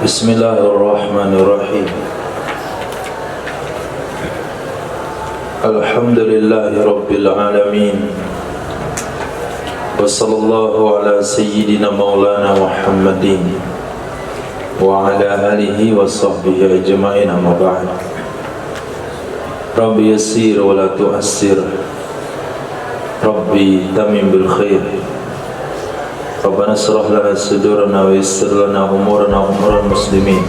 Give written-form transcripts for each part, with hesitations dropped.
Bismillahirrahmanirrahim. Alhamdulillahi Rabbil Alamin. Wa sallallahu ala sayyidina maulana Muhammadin wa ala alihi wa sahbihi ajma'in, amma ba'd. Rabbi yassir wa la tu'assir, Rabbi tamim bil khair. Rabbana shrah lana sudurana wa yassir lana umurana umurul muslimin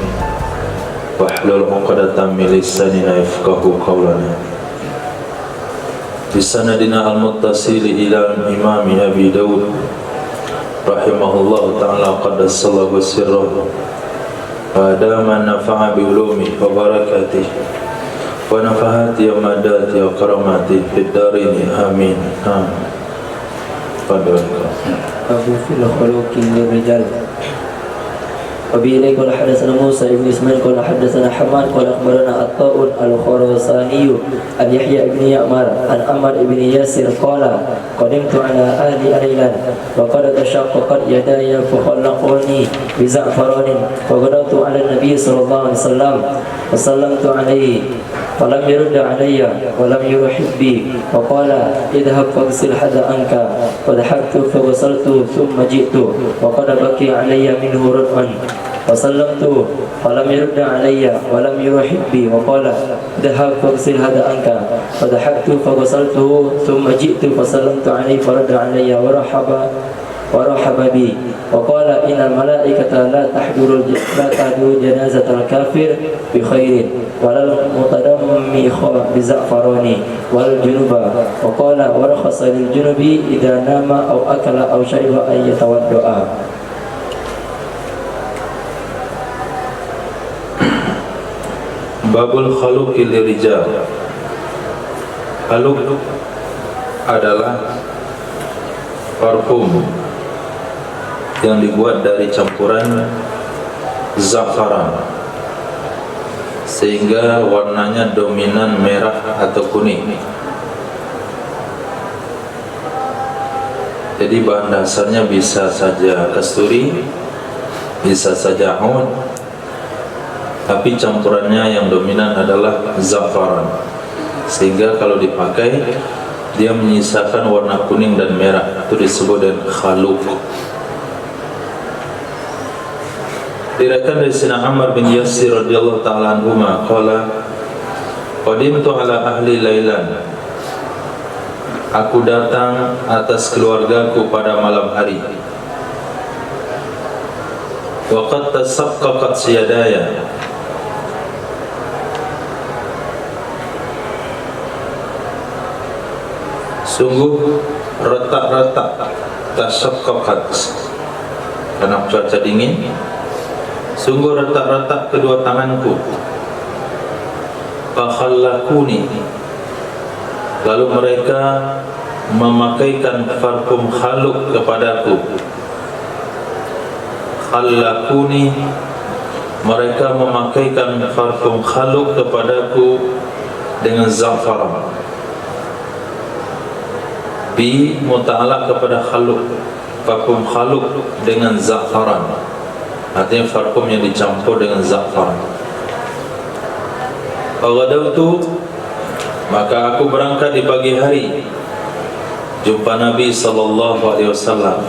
wahlul 'uqdatam min lisanina yafqahu qawlana. Bisanadina al-muttasil ila Imam Abi Dawud rahimahullah ta'ala qaddasallahu sirrahu wa adama nafa'a bi ulumi wa barakatih wa nafahati wa madati wa karamati fid darini amin. Abu fil khuluqi rijal. Wabillahi qala hadatsana Musa ibn Ismail qala hadatsana Hamad qala akhbarana At-Ta'un al-Khurasani an Yahya ibn Ya'mar an Ammar ibn Yasir qala qadimtu ala ahli Ailan wa qad tashaqqaqat yadaya fa khallaquni bi za'faranin wa qadatu ala an-nabi sallallahu alaihi wasallam wa sallamtu alaihi falam yurd alayya wa lam yurhib bi wa qala idhhab faghsil hada anka wa dhahabtu fa ghasaltu thumma ji'tu wa qad baki alayya minhu rud'an wa sallamtu falam yurd alayya wa lam yurhib bi wa qala idhhab faghsil hada anka wa dhahabtu fa ghasaltu thumma ji'tu fa sallamtu alayhi faradda alayya wa rahaba bi wa qala innal malaikata la tahdur janazatal kafir bi khairin walal mutadammi bi za'farani wal junuba wa qala wa rakhasa lil junubi idza nama aw akala aw shariba ay yatawaddaa. Babul khaluqi lirijal. Khaluq adalah parfum yang dibuat dari campuran zafaran sehingga warnanya dominan merah atau kuning. Jadi bahan dasarnya bisa saja kasturi, bisa saja oud, tapi campurannya yang dominan adalah zafaran, sehingga kalau dipakai dia menyisakan warna kuning dan merah. Itu disebut dengan khaluq. Diriwayatkan dari Sayyidina Ammar bin Yasir radhiyallahu ta'ala anhuma qala qadimtu ala ahli Lailan. Aku datang atas keluargaku pada malam hari. Wa qad tasaqqaqat siyadaya. Sungguh retak-retak, tasaqqaqat karena cuaca dingin. Sungguh retak-retak kedua tanganku. Fakhallakuni, lalu mereka memakaikan parfum khaluq kepadaku. Khallakuni, mereka memakaikan parfum khaluq kepadaku dengan zafaran. Bi muta'alaq kepada khaluq, parfum khaluq dengan zafaran, artinya parfum yang dicampur dengan zafaran. Faghadawtu, maka aku berangkat di pagi hari jumpa Nabi sallallahu alaihi wasallam.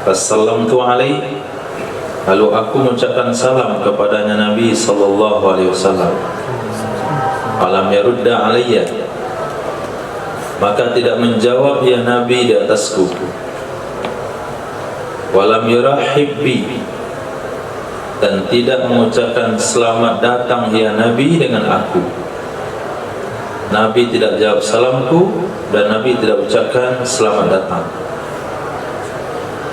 Fassallamtu alaihi, lalu aku mengucapkan salam kepadanya Nabi sallallahu alaihi wasallam. Falam yarudda alayya, maka tidak menjawab ya Nabi di atasku. Walam yurahib bi, dan tidak mengucapkan selamat datang ya Nabi dengan aku. Nabi tidak jawab salamku dan Nabi tidak ucapkan selamat datang.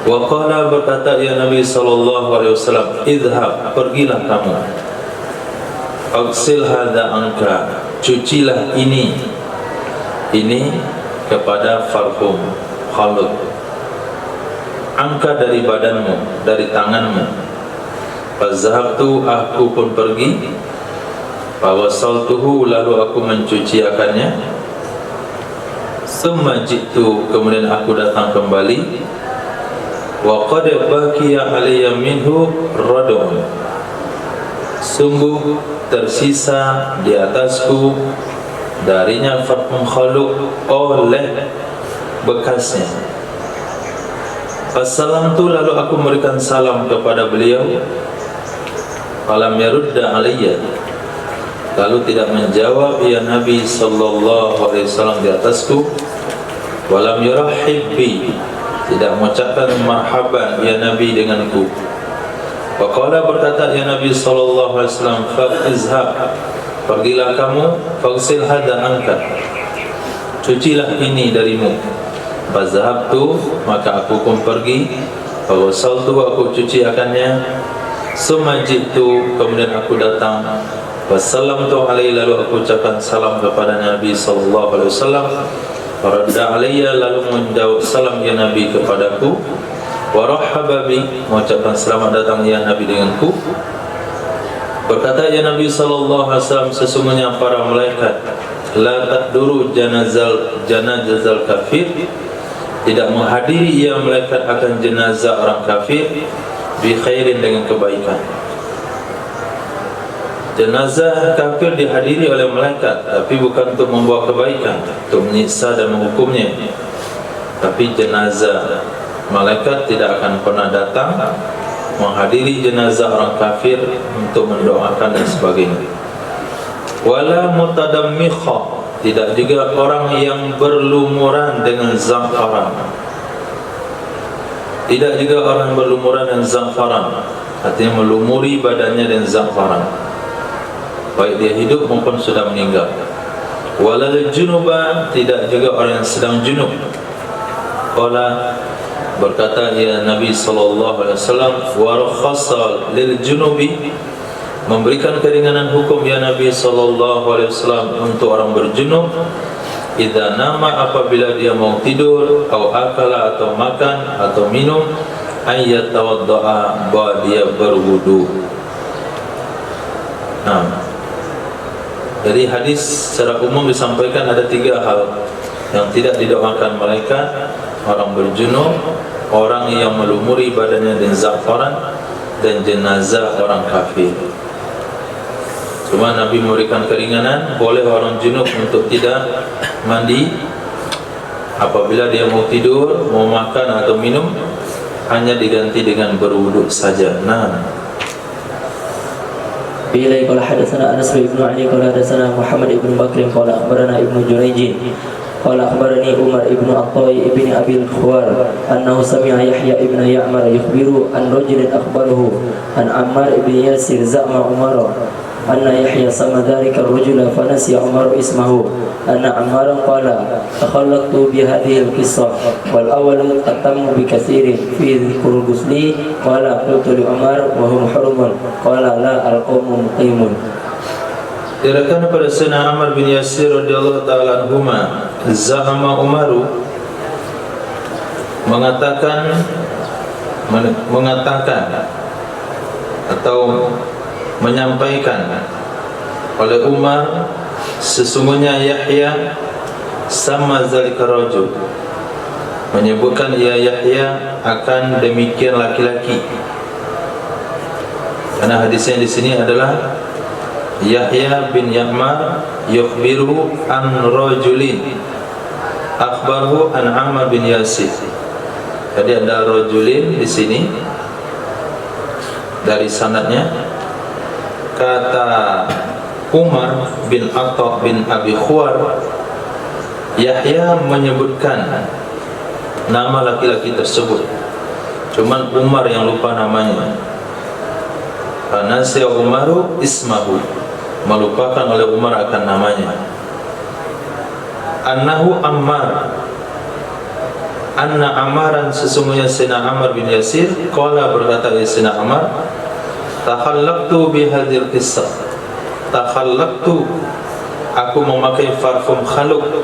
Wa qala, berkata ya Nabi sallallahu alaihi wasallam, idhhab, pergilah kamu. Aghsil hadza anka, cucilah ini kepada parfum khaluq. Angka dari badanmu, dari tanganmu. Fazhabtu, aku pun pergi. Fawasaltuhu, lalu aku mencuciakannya. Summa jitu, kemudian aku datang kembali. Wa qad baqiya alayya minhu radun, sungguh tersisa di atasku darinya farqun khaluq oleh bekasnya. Fassalamtu, lalu aku memberikan salam kepada beliau. Falam yarudda alayya, lalu tidak menjawab ya Nabi sallallahu alaihi wasallam di atasku. Walam yurahhib bi, tidak mengucapkan marhaban ya Nabi denganku. Faqala, berkata ya Nabi sallallahu alaihi wasallam, fa'izhab, pergilah kamu, faghsil hadza anka, cucilah ini darimu. Fazhabtu, maka aku pun pergi. Faghasaltu, aku cuci akannya. Summa jitu, kemudian aku datang. Wassalamtu alaihi, lalu aku ucapkan salam kepada Nabi sallallahu alaihi wasallam. Faradda alayya, lalu menjawab salam ya Nabi kepadaku. Warahaba bi, mengucapkan selamat datang ya Nabi denganku. Berkata ya Nabi sallallahu alaihi wasallam, sesungguhnya para malaikat la tahduru janazal kafir, tidak menghadiri ia malaikat akan jenazah orang kafir, bi khairin, dengan kebaikan. Jenazah kafir dihadiri oleh malaikat, tapi bukan untuk membawa kebaikan, untuk menyiksa dan menghukumnya. Tapi jenazah malaikat tidak akan pernah datang menghadiri jenazah orang kafir untuk mendoakan dan sebagainya. Wala mutadammikha, tidak juga orang yang berlumuran dengan za'faran. Tidak juga orang yang berlumuran dengan za'faran, artinya melumuri badannya dengan za'faran, baik dia hidup maupun sudah meninggal. Walal junuba, tidak juga orang yang sedang junub. Qala, berkata ya Nabi sallallahu alaihi wasallam, wa rakhasa lil junubi, memberikan keringanan hukum ya Nabi sallallahu alaihi wasallam untuk orang berjunub. Idza nama, apabila dia mau tidur, atau akala, atau makan, atau minum, ayat tawaddaa, bahwa dia berwudu. Nah, dari hadis secara umum disampaikan ada 3 hal yang tidak didoakan malaikat: orang berjunub, orang yang melumuri badannya dengan za'faran, dan jenazah orang kafir. Cuma Nabi memberikan keringanan, boleh orang junub untuk tidak mandi. Apabila dia mau tidur, mau makan atau minum, hanya diganti dengan berwuduk saja. Nah, Bilai qala hadatsana Anas bin Ali qala hadatsana Muhammad ibn Bakr qala akhbarana Ibnu Jurayj qala akhbarani Umar ibn Attai ibn Abi al-Khawar annahu sami'a Yahya ibn Ya'mar yukhbiru an rajulin akhbarahu an Ammar ibn Yasir za'ma Umar anna Yahya sama dhalika ar-rajula fa nasiya Umar ismahu anna Ammar qala takhallaqtu bi hadhihi al-qissah wal awwal atammu bi kathirin fi dhikr ghusli qala qultu li Umar wa hum hurumun qala la al-qawmu muqimun. Diriwayatkan pada Sayyidina Ammar bin Yasir radhiyallahu ta'ala anhuma, za'ama Umaru, mengatakan atau menyampaikan oleh Umar, sesungguhnya Yahya sama zalika rajul, menyebutkan ya Yahya akan demikian laki-laki. Karena hadisnya di sini adalah Yahya bin Ya'mar yukhbiru an rajulin akhbarhu an Ammar bin Yasir. Jadi ada rajulin di sini dari sanadnya. Kata Umar bin Atha bin Abi Khawar, Yahya menyebutkan nama laki-laki tersebut, cuman Umar yang lupa namanya. Fanasiya Umaru ismahu, melupakan oleh Umar akan namanya. Annahu Ammar, anna Ammaran, sesungguhnya Sayyidina Ammar bin Yasir, qala, berkata Sayyidina Ammar, takhallaqtu bihadhil qissah, takhallaqtu, aku memakai parfum khaluq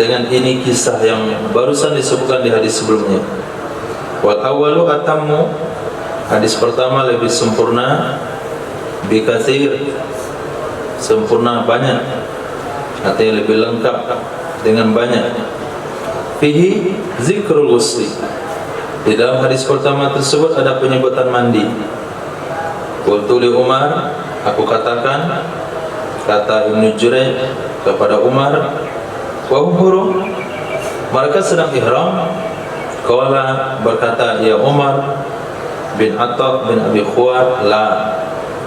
dengan ini kisah yang barusan disebutkan di hadis sebelumnya. Wal awwalu atammu, hadis pertama lebih sempurna, bi katsir, sempurna banyak, artinya lebih lengkap dengan banyak. Fihi zikrul ghusli, di dalam hadis pertama tersebut ada penyebutan mandi. Qultu li Umar, aku katakan, kata Ibnu Jurayj kepada Umar, wa hum hurum, mereka sedang ihram. Qala, berkata ya Umar bin Attab bin Abi Khuwailid, la,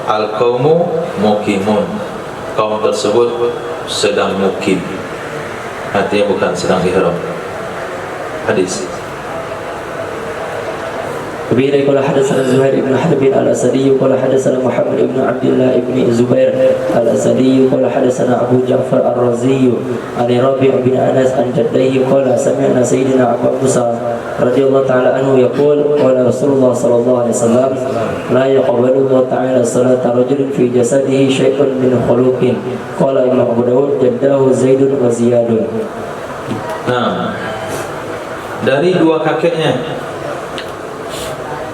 al-qaumu muqimun, kaum tersebut sedang mukim, artinya bukan sedang ihram. Hadis. وبه قال حدثنا زهير بن حرب الأسدي قال حدثنا محمد بن عبد الله بن الزبير الأسدي قال حدثنا أبو جعفر الرازي عن رابع بن أنس عن جديه قال سمعنا سيدنا أبا موسى رضي الله تعالى عنه يقول قال رسول الله صلى الله عليه وسلم لا يقبل الله تعالى صلاة رجل في جسده شيء من خلق قال إمام أبو داود جداه زيد وزياد. Nah, dari dua kakeknya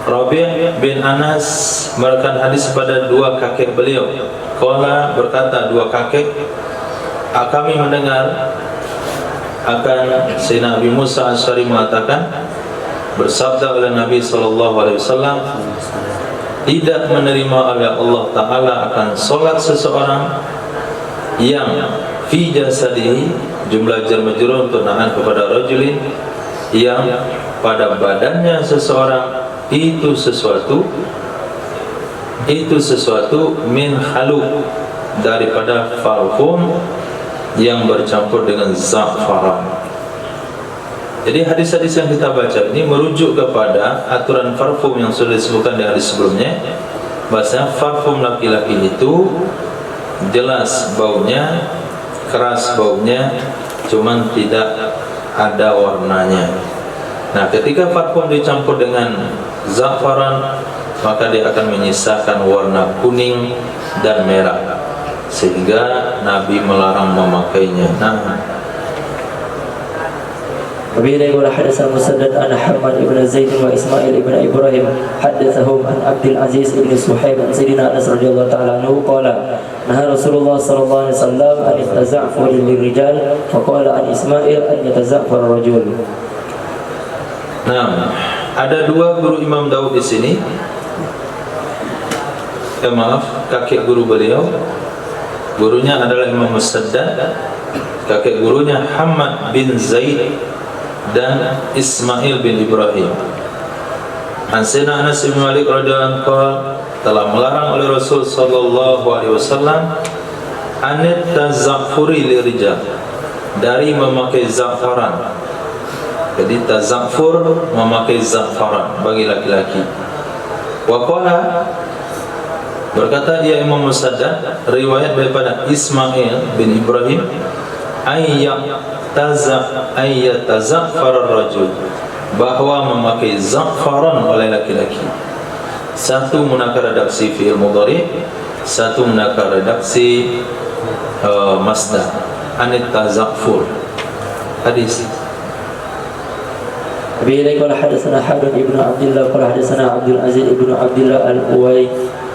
Rabi' bin Anas memberikan hadis pada dua kakek beliau. Qala, berkata dua kakek, kami mendengar akan Sayyidina Abi Musa Asy'ari mengatakan, bersabda oleh Nabi SAW, tidak menerima oleh Allah Ta'ala akan solat seseorang yang fi jasadihi, jumlah jar majrur untuk na'an kepada rajulin, yang pada badannya seseorang itu sesuatu min khaluq, daripada parfum yang bercampur dengan za'faran. Jadi hadis-hadis yang kita baca ini merujuk kepada aturan parfum yang sudah disebutkan di hadis sebelumnya. Bahasanya parfum laki-laki itu jelas baunya, keras baunya, cuman tidak ada warnanya. Nah, ketika parfum dicampur dengan za'faran, maka dia akan menyisakan warna kuning dan merah, sehingga Nabi melarang memakainya. Nah, وبه قال حدثنا مسدد عن حماد بن زيد واسماعيل بن ابراهيم حدثهم عن عبد العزيز بن صهيب عن سيدنا انس رضي الله تعالى عنه قال نهى رسول الله صلى الله عليه وسلم عن التزعفر للرجال وقال عن اسماعيل ان يتزعفر الرجل. Nah, ada dua guru Imam Daud di sini. Kakek guru beliau. Gurunya adalah Imam Musaddad. Kakek gurunya Hamad bin Zaid dan Ismail bin Ibrahim. Sayyidina Anas bin Malik radhiyallahu anhu telah melarang oleh Rasul sallallahu alaihi wasallam anit tazafuri lirijal, dari memakai za'faran. Jadi tazafur, memakai za'faran bagi laki-laki. Wa qala, berkata dia Imam Musaddad, riwayat daripada Ismail bin Ibrahim, ayyatazafar ar-rajul, bahwa memakai za'faran oleh laki-laki. Satu munakar redaksi fi'il mudhari, satu munakar redaksi masdar, anit tazafur. Hadis. به قال حدثنا حارث بن عبد الله قال حدثنا عبد العزيز بن عبد الله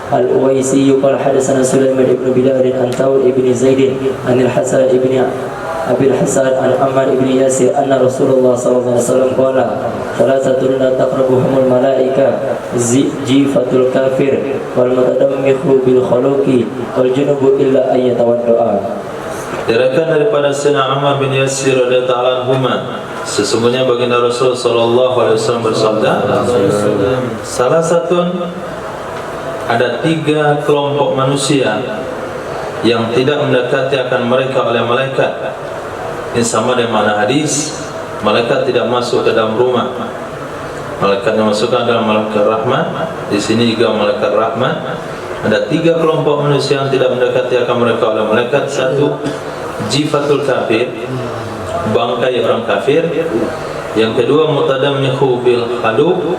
الأويسي قال حدثنا سليمان بن بلال عن ثور بن زيد عن الحسن بن أبي الحسن عن عمار بن ياسر أن رسول الله صلى الله عليه وسلم قال ثلاثة لا تقربهم الملائكة جيفة الكافر والمتدمخ بالخلوق والجنوب إلا أن يتودع. Diriwayatkan daripada Sayyidina Ammar bin Yasir radhiyallahu anhu, sesungguhnya baginda Rasul sallallahu alaihi wasallam bersabda, salah satu, ada tiga kelompok manusia yang tidak mendekati akan mereka oleh malaikat. Ini sama dengan mana hadis, malaikat tidak masuk ke dalam rumah. Malaikat yang masuk adalah malaikat rahmat. Di sini juga malaikat rahmat. Ada tiga kelompok manusia yang tidak mendekati akan mereka oleh malaikat. Satu, jifatul kafir, bangkai orang kafir. Yang kedua, mutadammihu bil khaluq,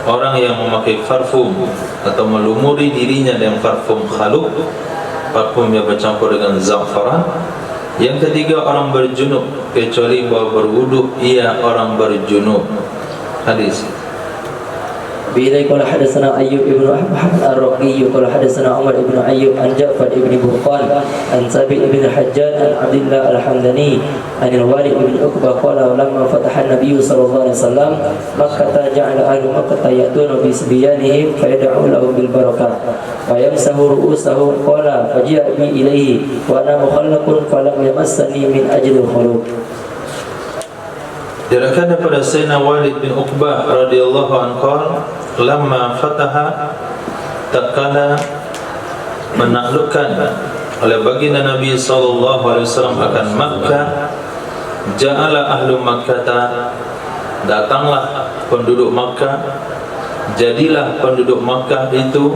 orang yang memakai parfum atau melumuri dirinya dengan parfum khaluq, parfum yang bercampur dengan za'faran. Yang ketiga, orang berjunub, kecuali bahwa berwudu ia orang berjunub. Hadis. بإذن قال حدثنا أيوب بن محمد الرقي قال حدثنا عمر بن أيوب عن جعفر بن برقان عن ثابت بن الحجاج عن عبد الله الحمداني عن الوالد بن عقبة قال لما فتح النبي صلى الله عليه وسلم مكة جعل أهل مكة يأتون بصبيانهم فيدعون لهم بالبركة ويمسح رؤوسهم قال فجاء بي إليه وأنا مخلق فلم يمسني من أجل الخلق. Diriwayatkan daripada Sayyidina Walid bin Uqbah radhiyallahu anhu, lamma fataha, tatkala menaklukkan oleh baginda Nabi sallallahu alaihi wasallam akan Makkah, ja'ala ahlu Makkah, datanglah penduduk Makkah, jadilah penduduk Makkah itu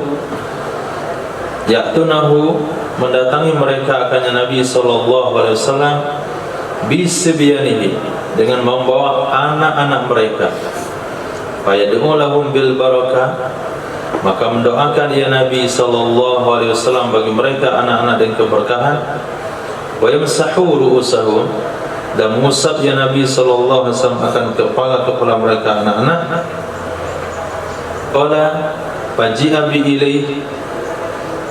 ya'tunahu, mendatangi mereka akan Nabi sallallahu alaihi wasallam bisibyanihi, dengan membawa anak-anak mereka, fayad'u lahum bil barakah, maka mendoakan ya Nabi sallallahu alaihi wasallam bagi mereka anak-anak dan keberkahan, wa yamsahu ru'usahum, dan mengusap ya Nabi sallallahu alaihi wasallam akan kepala-kepala mereka anak-anak. Qala faji'a bi ilaihi,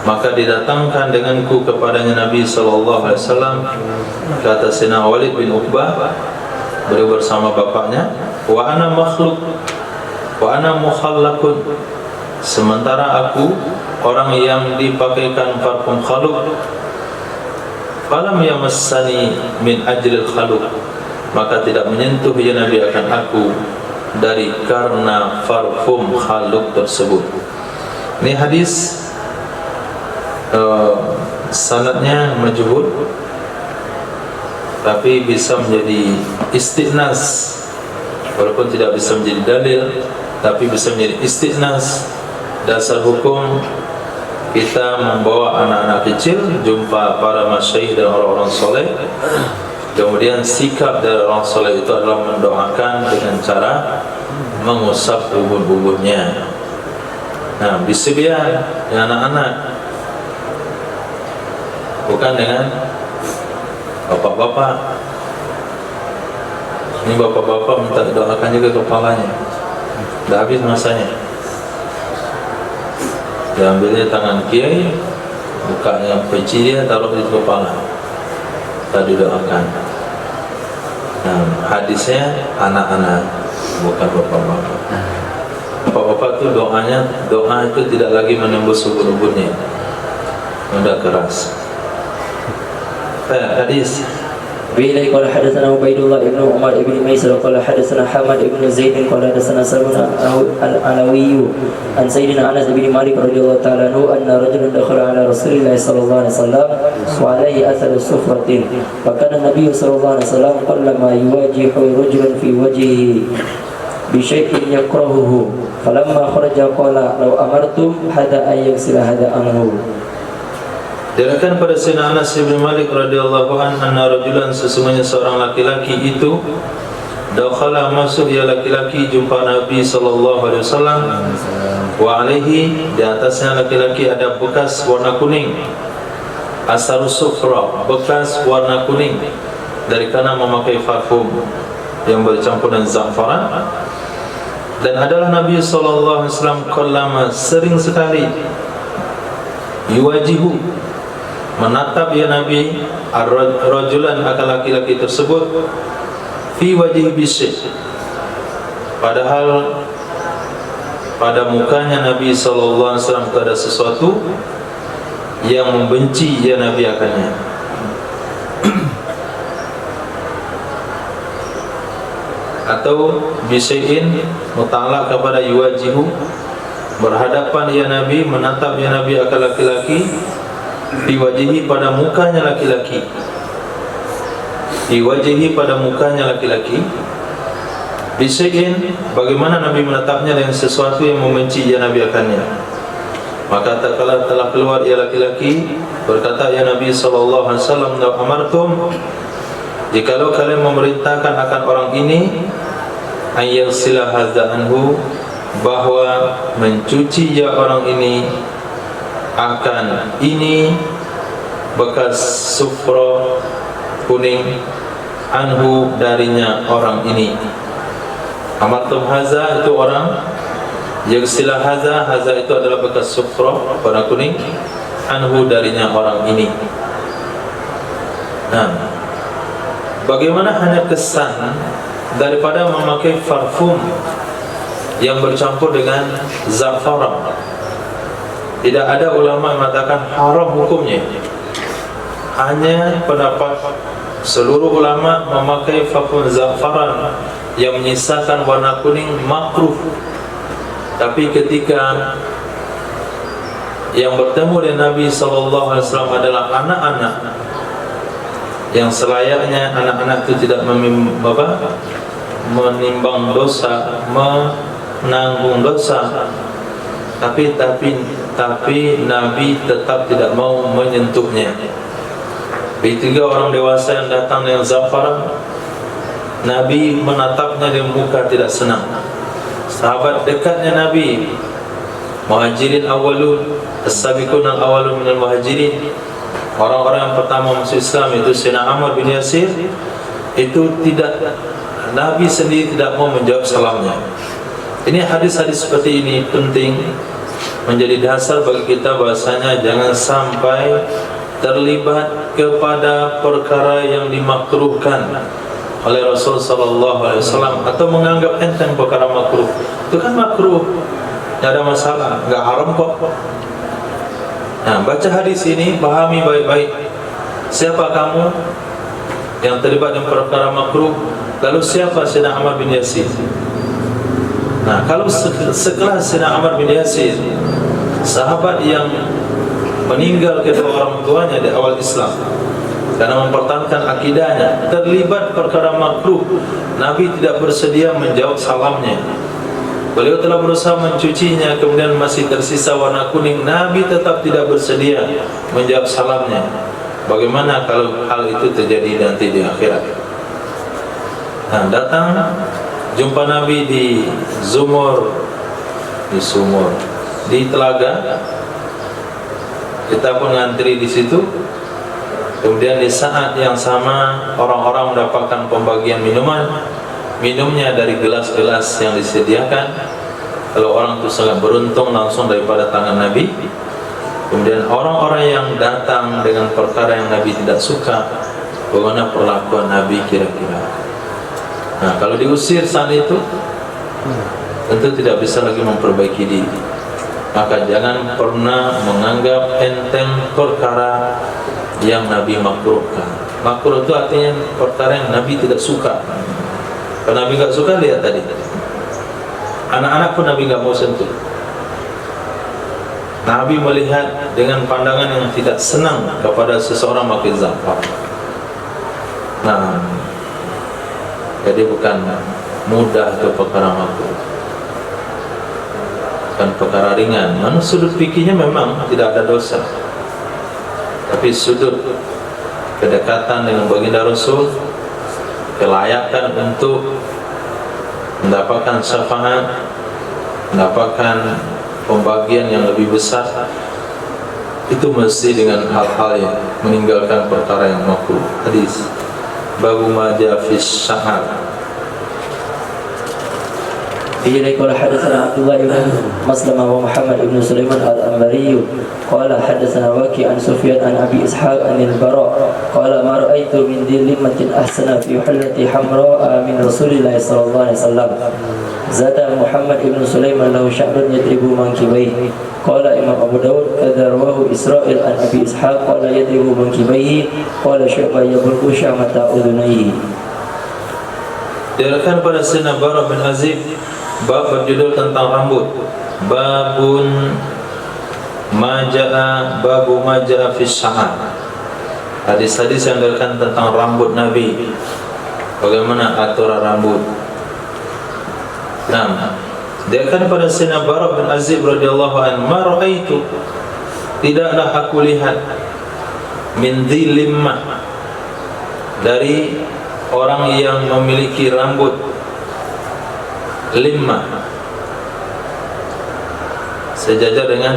maka didatangkan denganku kepadanya Nabi sallallahu alaihi wasallam, kata Sayyidina Walid bin Uqbah, beliau bersama bapaknya, wa ana makhluk wa ana mukhallaqun, sementara aku orang yang dipakaikan parfum khaluq, falam yamassani min ajlil khaluq, maka tidak menyentuh ya Nabi akan aku dari karena parfum khaluq tersebut. Ini hadis sanadnya majhul, tapi bisa menjadi istiqnas, walaupun tidak bisa menjadi dalil, tapi bisa menjadi istiqnas, dasar hukum kita membawa anak-anak kecil jumpa para masyayikh dan orang-orang soleh. Kemudian sikap dari orang soleh itu adalah mendoakan dengan cara mengusap ubun-ubunnya. Nah, bisibyan dengan anak-anak, bukan dengan bapak-bapak. Ini bapak-bapak minta doakan juga kepalanya. Dah habis masanya. Diambilnya tangan kiai, buka yang peci dia, taruh di kepala, tadi doakan. Nah, hadisnya anak-anak, bukan bapak-bapak. Bapak-bapak itu doanya, doa itu tidak lagi menembus ubun-ubunnya, sudah keras. Hadis بإليه قال حدثنا عبيد الله بن عمر بن ميسر قال حدثنا حماد بن زيد قال حدثنا سلمان العلوي عن سيدنا أنس بن مالك رضي الله تعالى عنه أن رجلا دخل على رسول الله صلى الله عليه وسلم وعليه أثر صفرة، فكان النبي صلى الله عليه وسلم قلما يواجه رجلا في وجهه بشيء يكرهه، فلما خرج قال لو أمرتم هذا أن يغسل هذا عنه. Diriwayatkan pada Sayyidina Anas bin Malik radhiyallahu anhu, anna rajulan, sesungguhnya seorang laki-laki itu, dakhala, masuk ya laki-laki jumpa Nabi sallallahu alaihi wasallam, wa alaihi, di atasnya laki-laki ada bekas warna kuning, asar sufra, bekas warna kuning, dari karena memakai parfum yang bercampur dengan za'faran. Dan adalah Nabi sallallahu alaihi wasallam qallama, sering sekali, yuwajihu, menatap ya Nabi ar-rajulan, akan laki-laki tersebut, fi wajhi bisyai, padahal pada mukanya Nabi sallallahu alaihi wasallam ada sesuatu yang membenci ya Nabi akannya. Atau bisyai'in mutalak kepada yuwajihu, berhadapan ya Nabi, menatap ya Nabi akan laki-laki, diwajihi, pada mukanya laki-laki, diwajihi, pada mukanya laki-laki, bisyai'in, bagaimana Nabi menatapnya dengan sesuatu yang membenci ya Nabi akannya. Maka tatkala telah keluar ya laki-laki, berkata ya Nabi sallallahu alaihi wasallam, "Law amartum, jikalau kalian memerintahkan akan orang ini, ayyaghsila hadza anhu, bahwa mencuci ya orang ini akan ini bekas sufra kuning, anhu, darinya orang ini." Amartum haza, itu orang Yaghsila haza itu adalah bekas sufra, warna kuning, anhu darinya orang ini. Nah, bagaimana hanya kesan daripada memakai parfum yang bercampur dengan zafaran. Tidak ada ulama yang mengatakan haram hukumnya. Hanya pendapat seluruh ulama memakai parfum zafaran yang menyisakan warna kuning makruh. Tapi ketika yang bertemu dengan Nabi SAW adalah anak-anak, yang selayaknya anak-anak itu tidak menimbang dosa, menanggung dosa, tapi Nabi tetap tidak mau menyentuhnya. Ketiga orang dewasa yang datang dengan zafaran, Nabi menatapnya dengan muka tidak senang. Sahabat dekatnya Nabi, Muhajirin awalun, as-sabiqun al-awalun minal muhajirin, orang-orang yang pertama masuk Islam, itu Sayyidina Ammar bin Yasir, itu tidak, Nabi sendiri tidak mau menjawab salamnya. Ini hadis-hadis seperti ini penting menjadi dasar bagi kita bahasanya jangan sampai terlibat kepada perkara yang dimakruhkan oleh Rasul sallallahu alaihi wasallam atau menganggap enteng perkara makruh. Itu kan makruh, tidak ada masalah, enggak haram kok. Nah, baca hadis ini, pahami baik-baik. Siapa kamu yang terlibat dengan perkara makruh? Lalu siapa Sayyidina Ammar bin Yasir? Nah, kalau sekelas Sayyidina Ammar bin Yasir, sahabat yang meninggal kedua orang tuanya di awal Islam karena mempertahankan akidahnya, terlibat perkara makruh, Nabi tidak bersedia menjawab salamnya. Beliau telah berusaha mencucinya, kemudian masih tersisa warna kuning, Nabi tetap tidak bersedia menjawab salamnya. Bagaimana kalau hal itu terjadi nanti di akhirat? Nah, datang jumpa Nabi di sumur, di telaga. Kita pun ngantri di situ. Kemudian di saat yang sama orang-orang mendapatkan pembagian minumnya dari gelas-gelas yang disediakan. Kalau orang itu sangat beruntung langsung daripada tangan Nabi. Kemudian orang-orang yang datang dengan perkara yang Nabi tidak suka, bagaimana perlakuan Nabi kira-kira? Nah, kalau diusir saat itu, tentu tidak bisa lagi memperbaiki diri. Maka jangan pernah menganggap enteng perkara yang Nabi makruhkan. Makruh itu artinya perkara yang Nabi tidak suka. Kalau Nabi tidak suka, lihat tadi, anak-anak pun Nabi tidak mau sentuh. Nabi melihat dengan pandangan yang tidak senang kepada seseorang makin zafar. Nah, jadi bukan mudah itu perkara makruh, bukan perkara ringan. Mana sudut fikihnya memang tidak ada dosa, tapi sudut kedekatan dengan baginda Rasul, kelayakan untuk mendapatkan syafaat, mendapatkan pembagian yang lebih besar, itu mesti dengan hal-hal yang meninggalkan perkara yang makruh. Hadis babu ma jaa fi syahar. Bihi qala hadatsana Abdullah ibn Maslamah wa Muhammad ibn Sulaiman al-Anbari qala hadatsana Waki' an Sufyan an Abi Ishaq an al-Bara qala ma ra'aitu min dilimmatin ahsana fi hullati hamra min Rasulillah sallallahu alaihi wasallam. Zada Muhammad ibn Sulaiman lahu sya'run yadribu mankibaihi. Qala Imam Abu Dawud kadza rawahu Israil an Abi Ishaq qala yadribu mankibaihi qala Syu'bah yabulqu syamata udunaihi. Diriwayatkan pada Sayyidina Bara bin Azib, bab berjudul tentang rambut. Babu maja'a fi sya'ar. Hadis-hadis yang diriwayatkan tentang rambut Nabi, bagaimana aturan rambut. Nah, diriwayatkan pada Sayyidina Bara bin Azib radhiyallahu anhu, ma ra'aitu, tidaklah aku lihat, min dhilimah, dari orang yang memiliki rambut limah sejajar dengan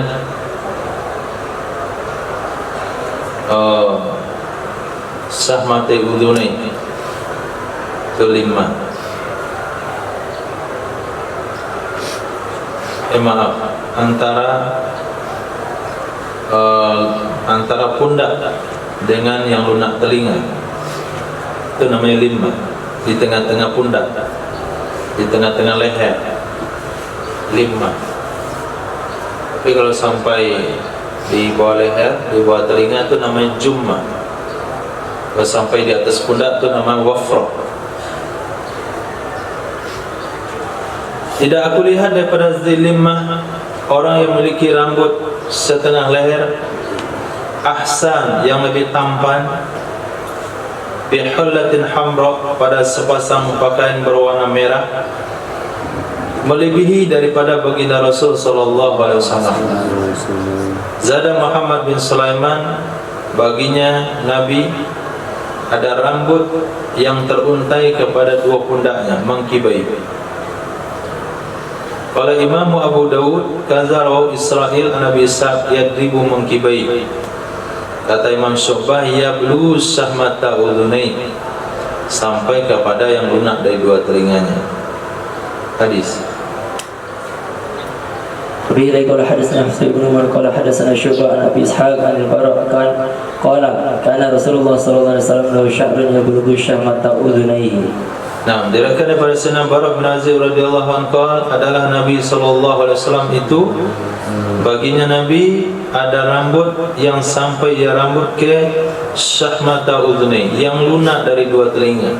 sahmati udhuni, itu limah. maaf, antara pundak dengan yang lunak telinga, itu namanya limma. Di tengah-tengah pundak, di tengah-tengah leher, limma. Tapi kalau sampai di bawah leher, di bawah telinga, itu namanya jumma. Kalau sampai di atas pundak, itu namanya wafra. Tidak aku lihat daripada zilimah orang yang memiliki rambut setengah leher, ahsan, yang lebih tampan, bihullatin hamra, pada sepasang pakaian berwarna merah, melebihi daripada baginda Rasul sallallahu alaihi wasallam. Zada Muhammad bin Sulaiman, baginya Nabi ada rambut yang teruntai kepada dua pundaknya, mangkibai. Qala Imam Abu Dawud, kaza rawahu Israil an Abi Ishaq yadribu mangkibai. Kata Imam Syu'bah, yablu syahmata udhunai, sampai kepada yang lunak dari dua telinganya. Hadis. Bihi qala hadatsana Husain bin Umar qala hadatsana Syu'bah an Abi Ishaq an al-Bara' qala kana Rasulullah sallallahu alaihi wasallam lahu sya'run yablughu syahmata udhunaihi. Nah, diriwayatkan daripada Sayyidina Bara' bin Azib radhiyallahu anhu adalah Nabi sallallahu alaihi wasallam itu, baginya Nabi ada rambut yang sampai rambut ke syahmata udhunai, yang lunak dari dua telinga.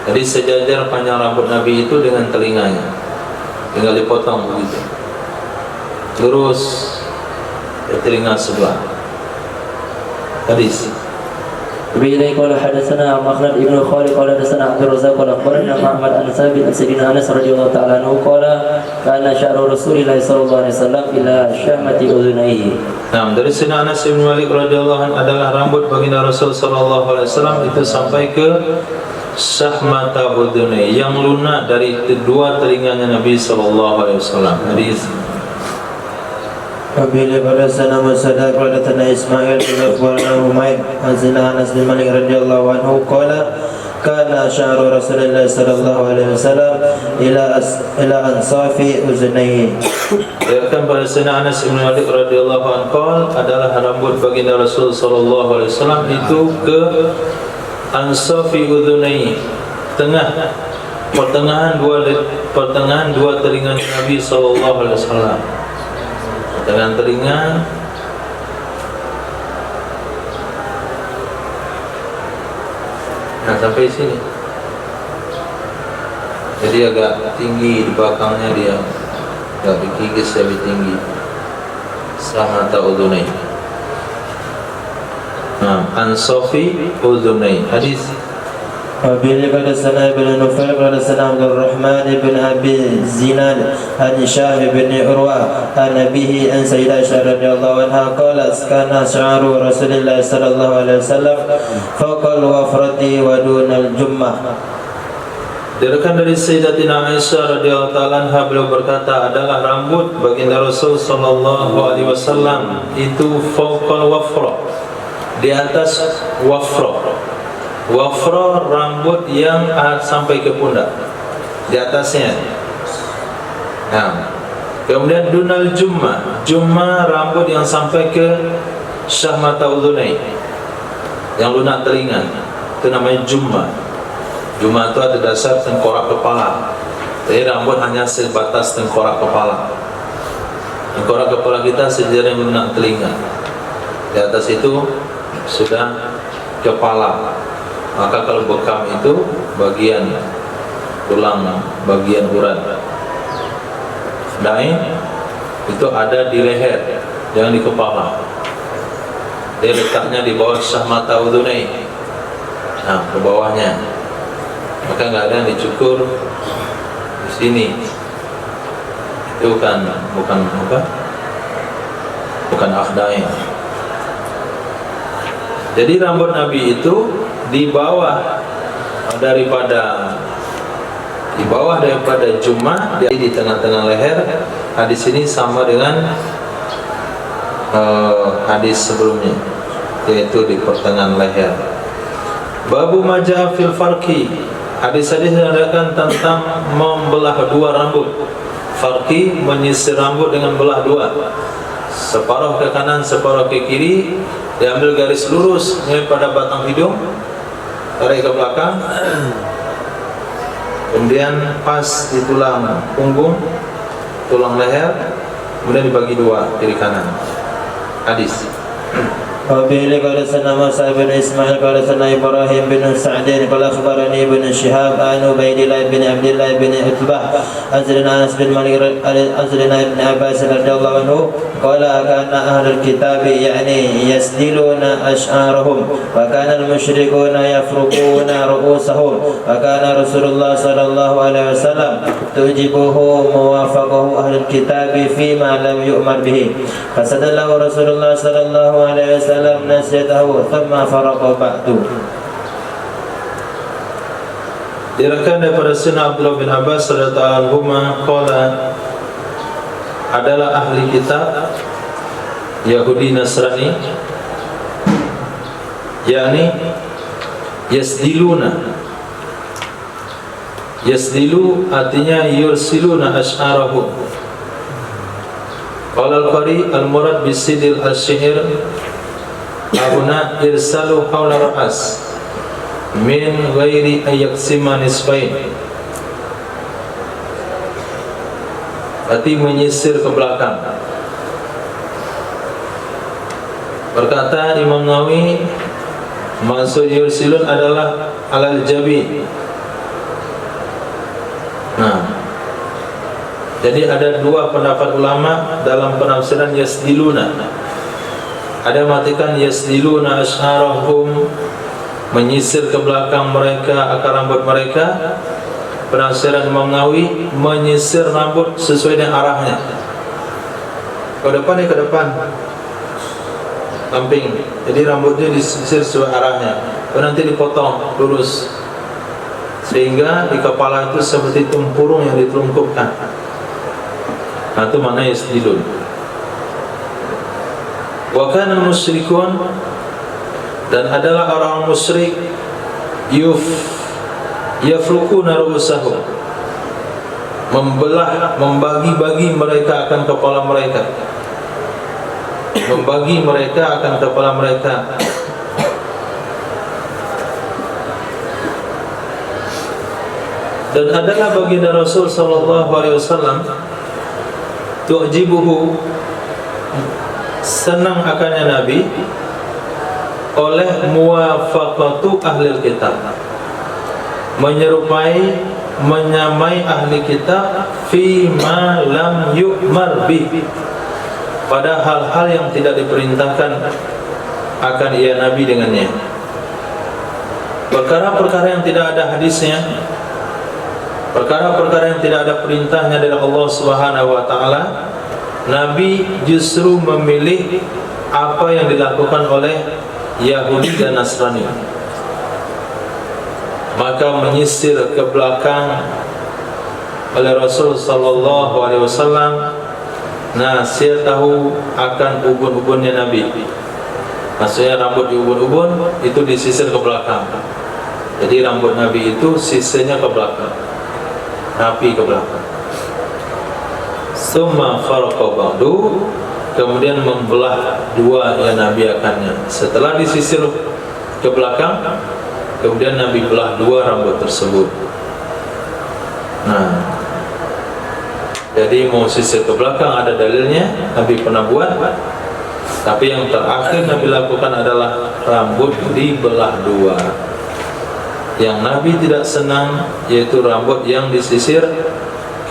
Jadi sejajar panjang rambut Nabi itu dengan telinganya, tinggal dipotong begitu, lurus ke telinga sebelah. Hadis. Bihi qala hadatsana Makhlad ibn Khalid qala hadatsana Abdul Razzaq qala akhbarana Muhammad an Sabit an Sayyidina Anas radhiyallahu ta'ala anhu qala kana sya'ru Rasulillah sallallahu alaihi wasallam ila syahmati udhunaihi. Nah, dari Sayyidina Anas bin Malik radhiyallahu anhu adalah rambut baginda Rasul sallallahu alaihi wasallam itu sampai ke syahmata udhunai, yang lunak dari kedua telinganya Nabi sallallahu alaihi wasallam. Hadis. Qabila hadatsana Musaddad qala hadatsana Ismail bin Akhbarana Humayd an Sayyidina Anas bin Malik radhiyallahu anhu qala kana sya'ru Rasulillah sallallahu alaihi wasallam ila ansafi uznaihi. Diriwayatkan pada Sayyidina Anas bin Malik radhiyallahu anhu adalah rambut baginda Rasul sallallahu alaihi wasallam itu ke ansafi udhunaihi, pertengahan dua telinga Nabi sallallahu alaihi wasallam. Dengan telinga sampai sini. Jadi agak tinggi di belakangnya, dia agak dikikis lebih tinggi. Sama udhunai. Nah, ansafi udhunai. Hadis. Qabila hadatsana Ibn Nufail qala hadatsana Abdul Rahman ibn Abi Zinad an Hisham bin Urwa an abihi an Sayyidah Aisyah radhiyallahu anha qalat kana sya'ru Rasulillah sallallahu alaihi wasallam fawqa al-wafrati wa duna al-jummah. Diriwayatkan dari Sayyidatina Aisyah radhiyallahu ta'ala anha, beliau berkata, adalah rambut baginda Rasul sallallahu alaihi wasallam itu fawqal wafra, di atas wafra. Wafra, rambut yang sampai ke pundak, di atasnya. Nah, kemudian dunal jumma, jumma rambut yang sampai ke syahmata udhunai, yang lunak telinga, itu namanya jumma. Jumma itu ada dasar tengkorak kepala. Jadi rambut hanya sebatas tengkorak kepala. Tengkorak kepala kita sejajar yang lunak telinga. Di atas itu sudah kepala. Maka kalau bekam itu bagian tulang, bagian urat. Dain itu ada di leher, jangan di kepala. Dia letaknya di bawah syahmata udhunai. Nah, ke bawahnya. Maka nggak ada yang dicukur di sini. Itu bukan apa? Bukan akhdain. Jadi rambut Nabi itu di bawah daripada jumah, di tengah-tengah leher. Hadis ini sama dengan hadis sebelumnya, yaitu di pertengahan leher. Babu majah fil farqi, hadis-hadis yang menerangkan tentang membelah dua rambut. farqi, menyisir rambut dengan belah dua, separuh ke kanan, separuh ke kiri, diambil garis lurus pada batang hidung, tarik ke belakang, kemudian pas di tulang punggung, tulang leher, kemudian dibagi dua, kiri kanan. Hadis. وبه قال سنا موسى بن اسماعيل قال سنا ابراهيم بن سعد قال اخبرني ابن شهاب عن عبيد الله بن عبد الله بن عتبة أزلنا أنس بن مالك أزلنا ابن عباس رضي الله عنه قال كان أهل الكتاب يعني يسدلون أشعارهم وكان المشركون يفرقون رؤوسهم وكان رسول الله صلى الله عليه وسلم تعجبه موافقه أهل الكتاب فيما لم يؤمر به فسدله رسول الله صلى الله عليه وسلم nasiatahu thumma faraqa ba'du. Diriwayatkan daripada Sayyidina Abdullah bin Abbas radhiyallahu anhu qala, adalah ahli kitab Yahudi Nasrani, yakni yasdiluna. Yasdilu artinya yursiluna asy'arahum. Qala al-Qari al-murad bisidil asy-syi'r Abuna irsalu hawla ra'as min ghairi ayaksima nisbain, arti menyisir ke belakang. Berkata Imam Nawawi, maksud yursilun adalah alal jabi. Nah, jadi ada dua pendapat ulama dalam penafsiran yasdiluna. Ada matikan yasdiluna asy'arahum, menyisir ke belakang mereka akar rambut mereka. Penafsiran Imam Nawawi, menyisir rambut sesuai dengan arahnya, ke depan ya ke depan, samping. Jadi rambutnya disisir sesuai arahnya, nanti dipotong lurus, sehingga di kepala itu seperti tempurung yang ditelungkupkan. Nah, itu makna yasdilun. Wa kana musyrikun, dan adalah orang musyrik yafrukuna ru'usahum, membagi-bagi mereka akan kepala mereka, membagi mereka akan kepala mereka. Dan adalah baginda Rasul sallallahu alaihi wasallam tu'jibuhu, senang akannya Nabi oleh muwafaqatu ahli kitab, menyerupai, menyamai ahli kitab fi ma lam yu'mar bi, pada hal-hal yang tidak diperintahkan akan ia Nabi dengannya. Perkara-perkara yang tidak ada hadisnya, perkara-perkara yang tidak ada perintahnya dari Allah Subhanahu wa taala, Nabi justru memilih apa yang dilakukan oleh Yahudi dan Nasrani. Maka menyisir ke belakang oleh Rasul sallallahu alaihi wasallam, nasiatahu, akan ubun-ubunnya Nabi. Maksudnya rambut di ubun-ubun itu disisir ke belakang. Jadi rambut Nabi itu sisirnya ke belakang, rapi ke belakang. Summa faraqa ba'du, kemudian membelah dua ya Nabi akannya. Setelah disisir ke belakang, kemudian Nabi belah dua rambut tersebut. Nah, jadi mau sisir ke belakang ada dalilnya, Nabi pernah buat. Tapi yang terakhir Nabi lakukan adalah rambut dibelah dua. Yang Nabi tidak senang yaitu rambut yang disisir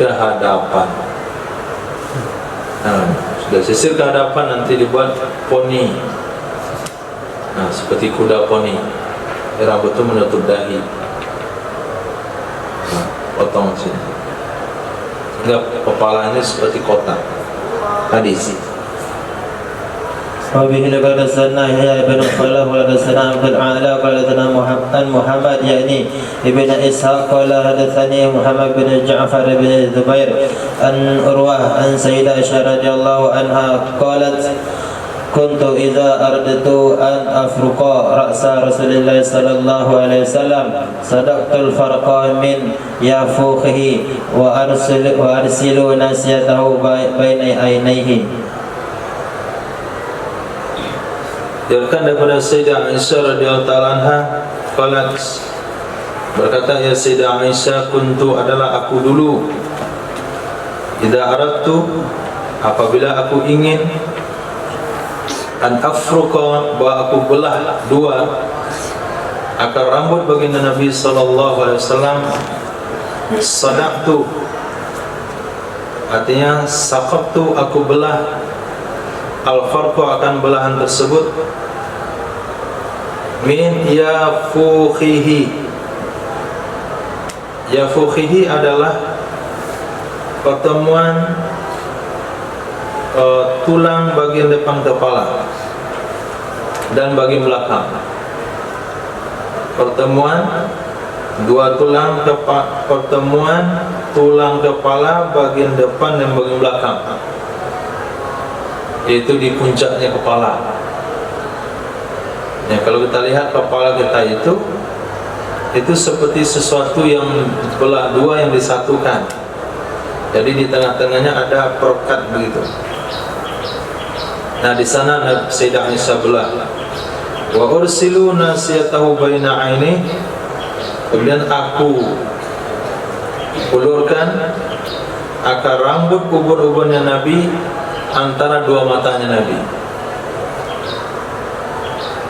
ke hadapan. Nah, sudah sisir ke hadapan, nanti dibuat poni. Nah, seperti kuda poni. Rambut itu menutup dahi. Nah, potong sini. Sehingga kepalanya seperti kotak. Hadis. وبه قال سنا يحيى بن خلف قال سنا عبد الأعلى قال سنا محمد يعني ابن إسحاق قال حدثني محمد بن جعفر بن الزبير عن أروى عن سيدة عائشة رضي الله عنها قالت kuntu idza aradtu an afruqa ra'sa Rasulillah sallallahu alaihi wasallam sadaqtul farqa min yafukhihi wa arsilu nasiyatahu baina ainaihi. Diriwayatkan daripada Sayyidah Aisyah radhiyallahu ta'ala anha qalat, berkata ya Sayyidah Aisyah, kuntu adalah aku dulu, idza aradtu apabila aku ingin, an afruqa bahwa aku belah dua akar rambut baginda Nabi sallallahu alaihi wasallam, sadaqtu artinya saqabtu, aku belah al-farqa akan belahan tersebut, min yafukhihi. Yafukhihi adalah pertemuan tulang bagian depan kepala dan bagian belakang. Pertemuan dua tulang pertemuan tulang kepala bagian depan dan bagian belakang, yaitu di puncaknya kepala. Ya, kalau kita lihat kepala kita itu seperti sesuatu yang belah dua yang disatukan. Jadi di tengah-tengahnya ada perekat begitu. Nah, di sana Sayyidah Aisyah belah. Wa ursilu nasiyatahu baina aini. Kemudian aku ulurkan akar rambut ubun-ubunnya Nabi antara dua matanya Nabi.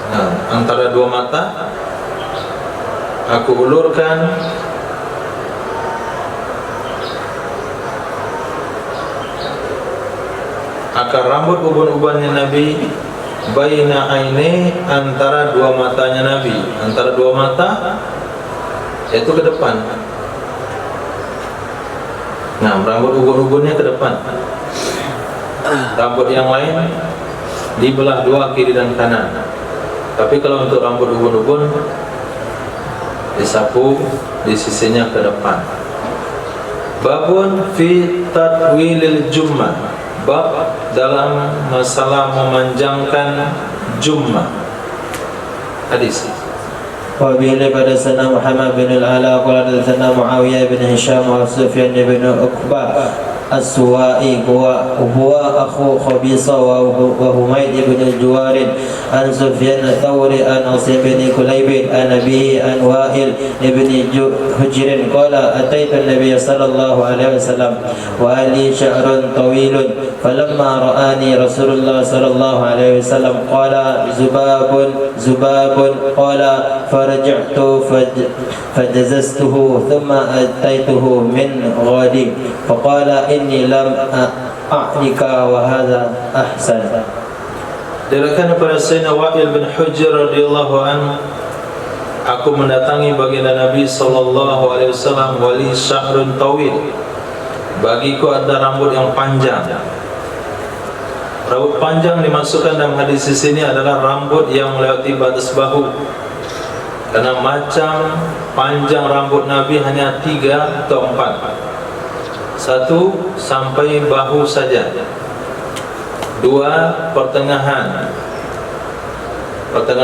Nah, antara dua mata aku ulurkan akar rambut ubun-ubunnya Nabi baina aini, antara dua matanya Nabi. Antara dua mata yaitu ke depan. Nah, rambut ubun-ubunnya ke depan. Rambut yang lain dibelah dua, kiri dan kanan. Tapi kalau untuk rambut ubun-ubun disapu di sisinya ke depan. Babun fi tatwilil jummah, bab dalam masalah memanjangkan jummah. Hadis. Wa bihi pada sana Muhammad bin al-Ala qala sana Muawiyah bin Hisham wa Sufyan bin Uqbah As-Suwa'i huwa akhu Khabisa wa Humayd ibn al-Juwar an Sufyan al-Thawri an Asim bin Kulayb an Nabihi an Wa'il ibn Hujr qala ataitu an-nabiy sallallahu alaihi wasallam wa ali sya'run tawilun falamma ra'ani Rasulullah sallallahu alaihi wasallam qala zubabun qala faraja'tu fajazaztuhu thumma ataituhu min ghadi faqala inni lam a'nika wa hadha ahsan. Diriwayatkan kepada Sayyidina Wa'il bin Hujr radhiyallahu anhu, aku mendatangi baginda Nabi sallallahu alaihi wasallam, wali sya'run tawil, bagiku ada rambut yang panjang. Rambut panjang dimasukkan dalam hadis di sini adalah rambut yang melewati batas bahu. Karena macam panjang rambut Nabi hanya 3 atau 4. 1 sampai bahu saja. 2 pertengahan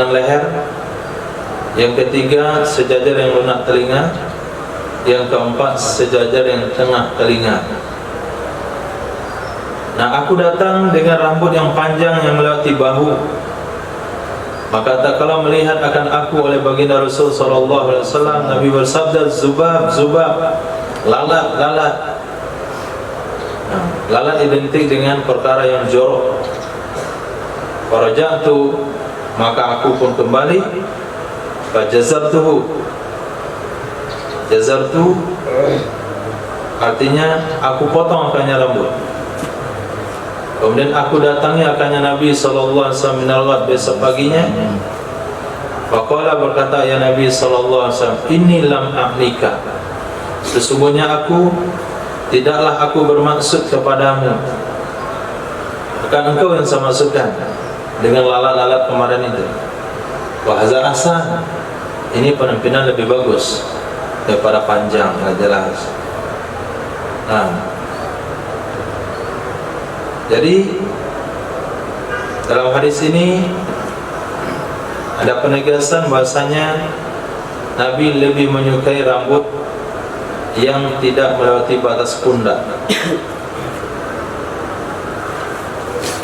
leher. Yang ketiga sejajar yang lunak telinga. Yang keempat sejajar yang tengah telinga. Nah, aku datang dengan rambut yang panjang yang melewati bahu. Maka tak kala melihat akan aku oleh baginda Rasul sallallahu alaihi wasallam, Nabi bersabda, zubab, lalat. Nah, lalat identik dengan perkara yang jorok. Faraja'tu, maka aku pun kembali. Fajazartuhu, jazartu artinya aku potong akannya rambut. Kemudian aku datangi akannya Nabi sallallahu alaihi wasallam minal ghad, besok paginya. Faqala, berkata ya Nabi sallallahu alaihi wasallam, inni lam a'nika, sesungguhnya aku tidaklah aku bermaksud kepadamu, bukan engkau yang saya maksudkan dengan lalat-lalat kemarin itu. Wa hadza ahsan, ini penampilan lebih bagus daripada panjang, enggak jelas. Nah, jadi Dalam hadis ini ada penegasan bahasanya Nabi lebih menyukai rambut yang tidak melewati batas pundak.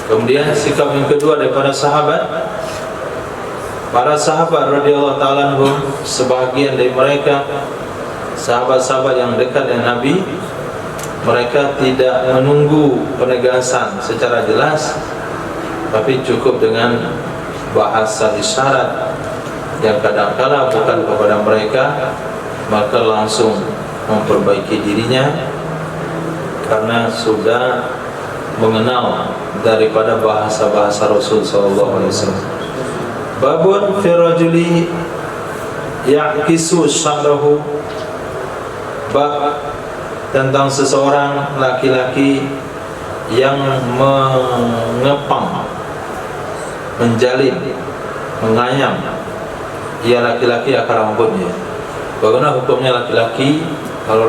Kemudian sikap yang kedua daripada sahabat, para sahabat radhiyallahu ta'ala anhum, sebahagian dari mereka sahabat-sahabat yang dekat dengan Nabi, mereka tidak menunggu penegasan secara jelas, tapi cukup dengan bahasa isyarat yang kadang-kala bukan kepada mereka, maka langsung memperbaiki dirinya karena sudah mengenal daripada bahasa-bahasa Rasul sallallahu alaihi wasallam. Babun fi rajuli yaqisu sya'rahu, bab tentang seseorang laki-laki yang mengepang, menjalin, mengayam ia laki-laki akar rambutnya. Bagaimana hukumnya laki-laki kalau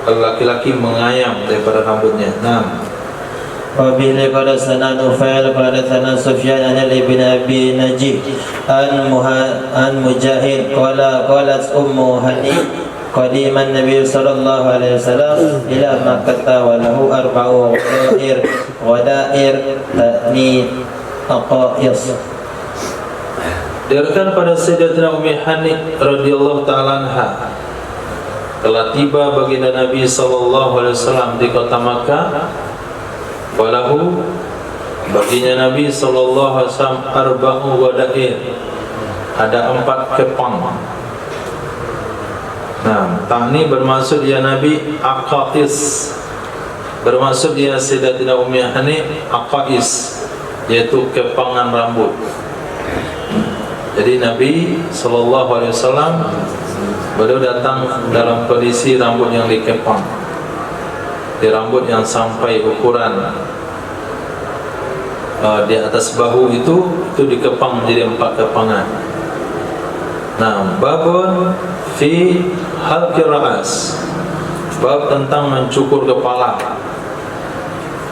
laki-laki mengayam daripada rambutnya? Nah, وبه قال سنة نفيل قال سنة سفيان عن ابن أبي نجيب عن مجاهد قالت أم هني قديم النبي صلى الله عليه وسلم إلى مكة وله 4 غدائر تأني أقائص. Diriwayatkan pada Sayyidatina Ummi Hani radhiyallahu ta'ala anha, telah tiba baginda Nabi sallallahu alaihi wasallam di kota Makkah, walahu, baginya Nabi sallallahu alaihi wasallam 4 wadair, ada 4 kepang. Nah, ta'ni bermaksud ya Nabi aqais, bermaksud ya Sayyidatina Ummi Hani aqais, yaitu kepangan rambut. Jadi Nabi sallallahu alaihi wasallam beliau datang dalam kondisi rambut yang dikepang, di rambut yang sampai ukuran di atas bahu itu dikepang menjadi 4 kepangan. Nah, babun fi halqir ra'as, bab tentang mencukur kepala.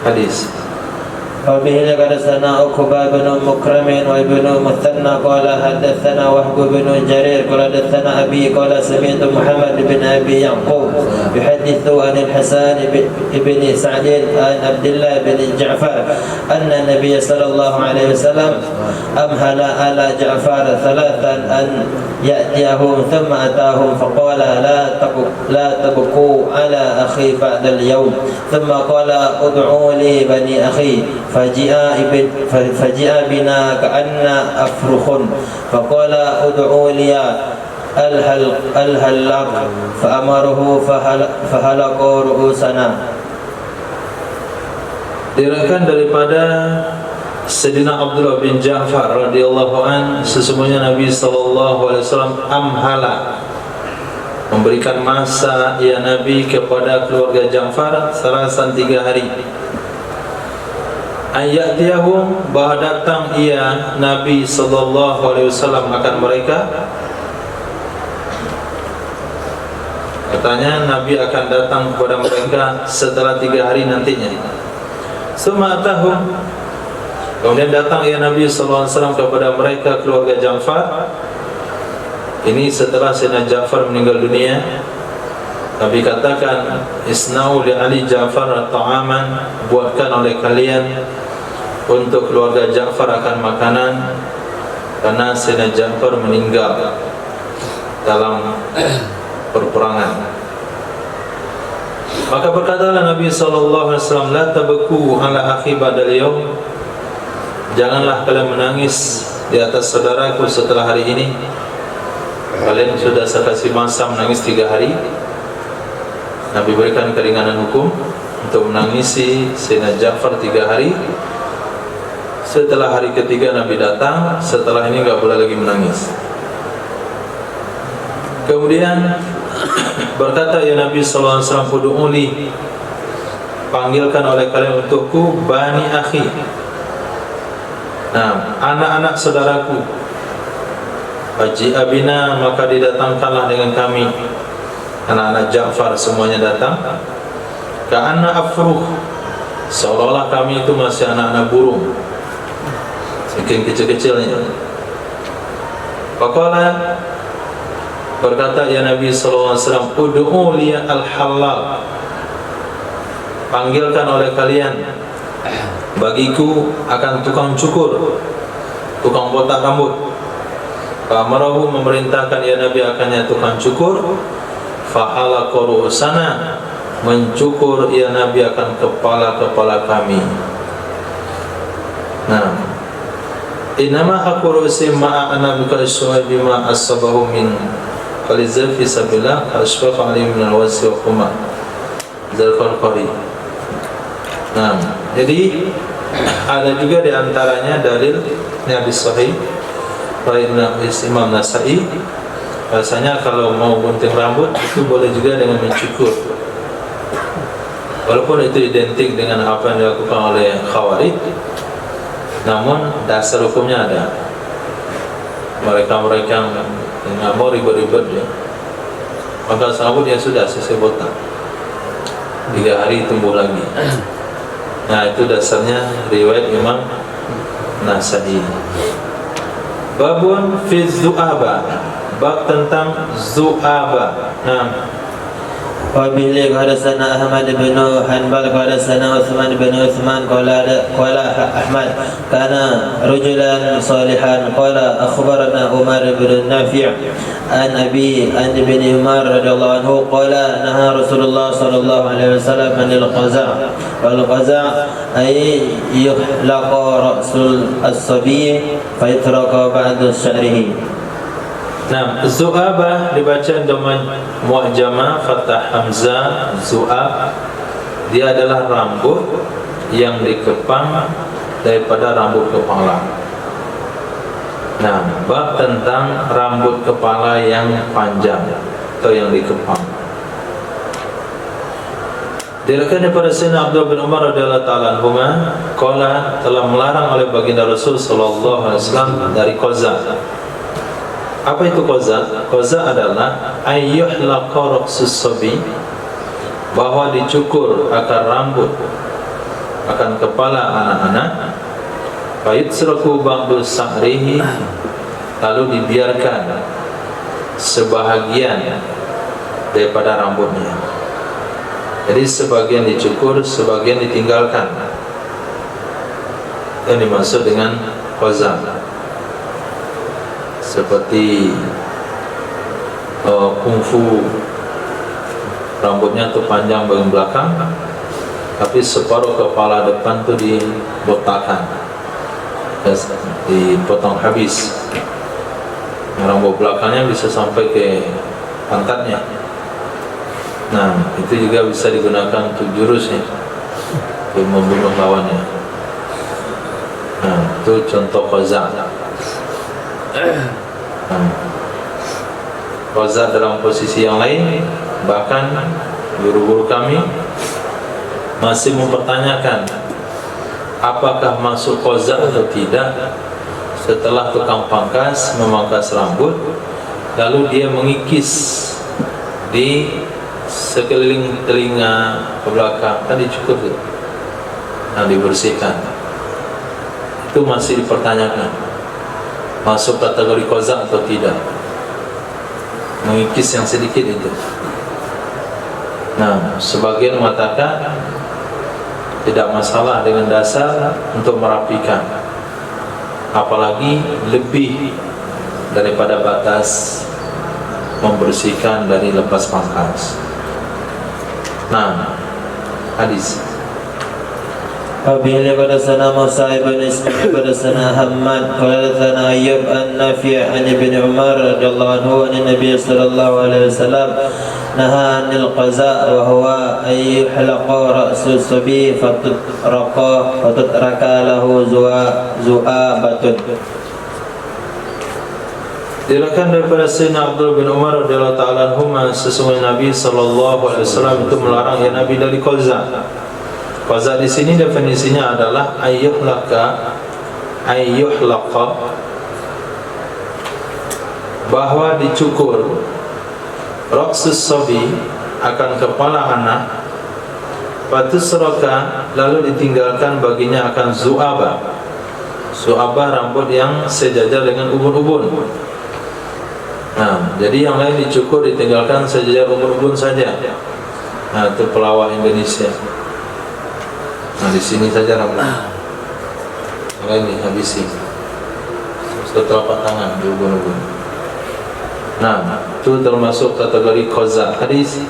Hadis. وبه حدثنا عقبة بن مكرم وابن مثنى قال حدثنا وهب بن جرير قال حدثنا أبي قال سمعت محمد بن أبي يعقوب يحدث عن الحسن بن سعد عن عبد الله بن جعفر أن النبي صلى الله عليه وسلم أمهل على جعفر 3 أن يأتيهم ثم أتاهم فقال لا تبقوا على أخي بعد اليوم ثم قال ادعوا لي بني أخي فجاء بنا كأن أفرخ فقال ادعوا لي الهلاك فأمره فهلقوا رؤوسنا. Diriwayatkan daripada Sayyidina Abdullah bin Ja'far radhiyallahu an, sesungguhnya Nabi sallallahu alaihi wasallam amhala, memberikan masa ya Nabi kepada keluarga Ja'far salasan 3 hari. Ayatiyahum, bahwa datang ia Nabi sallallahu alaihi wasallam akan mereka. Katanya Nabi akan datang kepada mereka setelah 3 hari nantinya. Sumatahum, kemudian datang ia Nabi sallallahu alaihi wasallam kepada mereka keluarga Ja'far. Ini setelah Sayyidina Ja'far meninggal dunia. Nabi katakan, isna'u li Ali Ja'far ta'aman, buatkan oleh kalian untuk keluarga Ja'far akan makanan, karena Sayyidina Ja'far meninggal dalam perperangan. Maka berkatalah Nabi sallallahu alaihi wasallam, la tabku ala akhi ba'dal yaum, janganlah kalian menangis di atas saudaraku setelah hari ini. Kalian sudah saya kasih masa menangis 3 hari. Nabi berikan keringanan hukum untuk menangisi Sayyidina Ja'far 3 hari. Setelah hari ketiga Nabi datang, setelah ini enggak boleh lagi menangis. Kemudian berkata ya Nabi sallallahu alaihi wasallam, ud'uli, panggilkan oleh kalian untukku bani akhi. Nah, anak-anak saudaraku. Haji abina, maka didatangkanlah dengan kami anak-anak Ja'far, semuanya datang. Ka'anna afruh, seolah-olah kami itu masih anak-anak burung. saking kecil-kecilnya. Faqala, berkata ya Nabi sallallahu alaihi wasallam, ud'u liya al-halal, panggilkan oleh kalian bagiku akan tukang cukur, tukang botak rambut. Fa'amarahu, memerintahkan ya Nabi akannya tukang cukur. Fa'halaqa ru'usana, mencukur ya Nabi akan kepala-kepala kami. Nah, innama aku ru'usi ma'a anabika isyu'ai bima asabahu min khalizal fi sabillah asfaqa alim min al-wasi wa kuma zalqal qari. Nah, jadi ada juga di antaranya dalil ini hadis sahih dari Imam Nasa'i, bahasanya kalau mau gunting rambut itu boleh juga dengan mencukur, walaupun itu identik dengan apa yang dilakukan oleh Khawarij, namun dasar hukumnya ada. Mereka yang nggak mau ribet-ribet ya, maka rambut ya sudah selesai botak, 3 hari tumbuh lagi. Nah, itu dasarnya riwayat Imam Nasa'i. Babun fi zu'aba, bab tentang zu'aba. Nah, وبه حدثنا أحمد بن حنبل حدثنا عثمان بن عثمان قال أحمد كان رجلا صالحا قال أخبرنا عمر بن نافع عن أبي عن ابن عمر رضي الله عنه قال نهى رسول الله صلى الله عليه وسلم عن القزع والقزع أي يحلق رأس الصبي فيترك بعد شعره. nah, zu'abah dibaca dengan mu'jamah fathah hamzah, zu'ab, dia adalah rambut yang dikepang daripada rambut kepala. Nah, bab tentang rambut kepala yang panjang atau yang dikepang. Diriwayatkan daripada Sayyidina Abdullah bin Umar radhiyallahu ta'ala anhuma, qala, telah melarang oleh baginda Rasul sallallahu alaihi wasallam dari qaza. Apa itu qaza? Qaza adalah ayyuhlaqa ra'sus sabi, bahwa dicukur akar rambut, akan kepala anak-anak. Fayutsraku ba'du sa'rihi, lalu dibiarkan sebahagian daripada rambutnya. Jadi sebagian dicukur, sebagian ditinggalkan. Yang dimaksud dengan qaza, seperti kungfu, rambutnya tuh panjang bagian belakang, tapi separuh kepala depan tuh dibotakkan, dipotong habis. Rambut belakangnya bisa sampai ke pantatnya. Nah, itu juga bisa digunakan untuk jurusnya, untuk membunuh lawannya. Nah, itu contoh qaza. Qaza dalam posisi yang lain, bahkan guru-guru kami masih mempertanyakan apakah masuk qaza atau tidak setelah tukang pangkas memangkas rambut, lalu dia mengikis di sekeliling telinga ke belakang, kan dicukur tuh, nah dibersihkan. Itu masih dipertanyakan masuk kategori qaza atau tidak, mengikis yang sedikit itu. Nah, sebagian mengatakan tidak masalah dengan dasar untuk merapikan, apalagi lebih daripada batas membersihkan dari lepas pangkas. Nah, hadis وبه حدثنا موسى بن اسماعيل حدثنا حماد قال حدثنا ايوب النافع عن ابن عمر رضي الله عنه عن النبي صلى الله عليه وسلم نهى عن القزاء وهو ان يحلق راس الصبي فتترك له ذؤابة. Diriwayatkan daripada Sayyidina Abdullah bin Umar radhiyallahu ta'ala anhuma, sesungguhnya Nabi sallallahu alaihi wasallam itu melarang ya Nabi dari qaza. Qaza di sini definisinya adalah ayyuhlaqa, bahwa dicukur ra'sus sabi, akan kepala anak, patusraka, lalu ditinggalkan baginya akan zu'aba, Su'abah rambut yang sejajar dengan ubun-ubun. Nah, jadi yang lain dicukur, ditinggalkan sejajar ubun-ubun saja. Nah, itu pelawak Indonesia. Nah, di sini saja rambut. Yang lain dihabisi. Telapak tangan di ubun-ubun. Nah, itu termasuk kategori qaza. Hadis.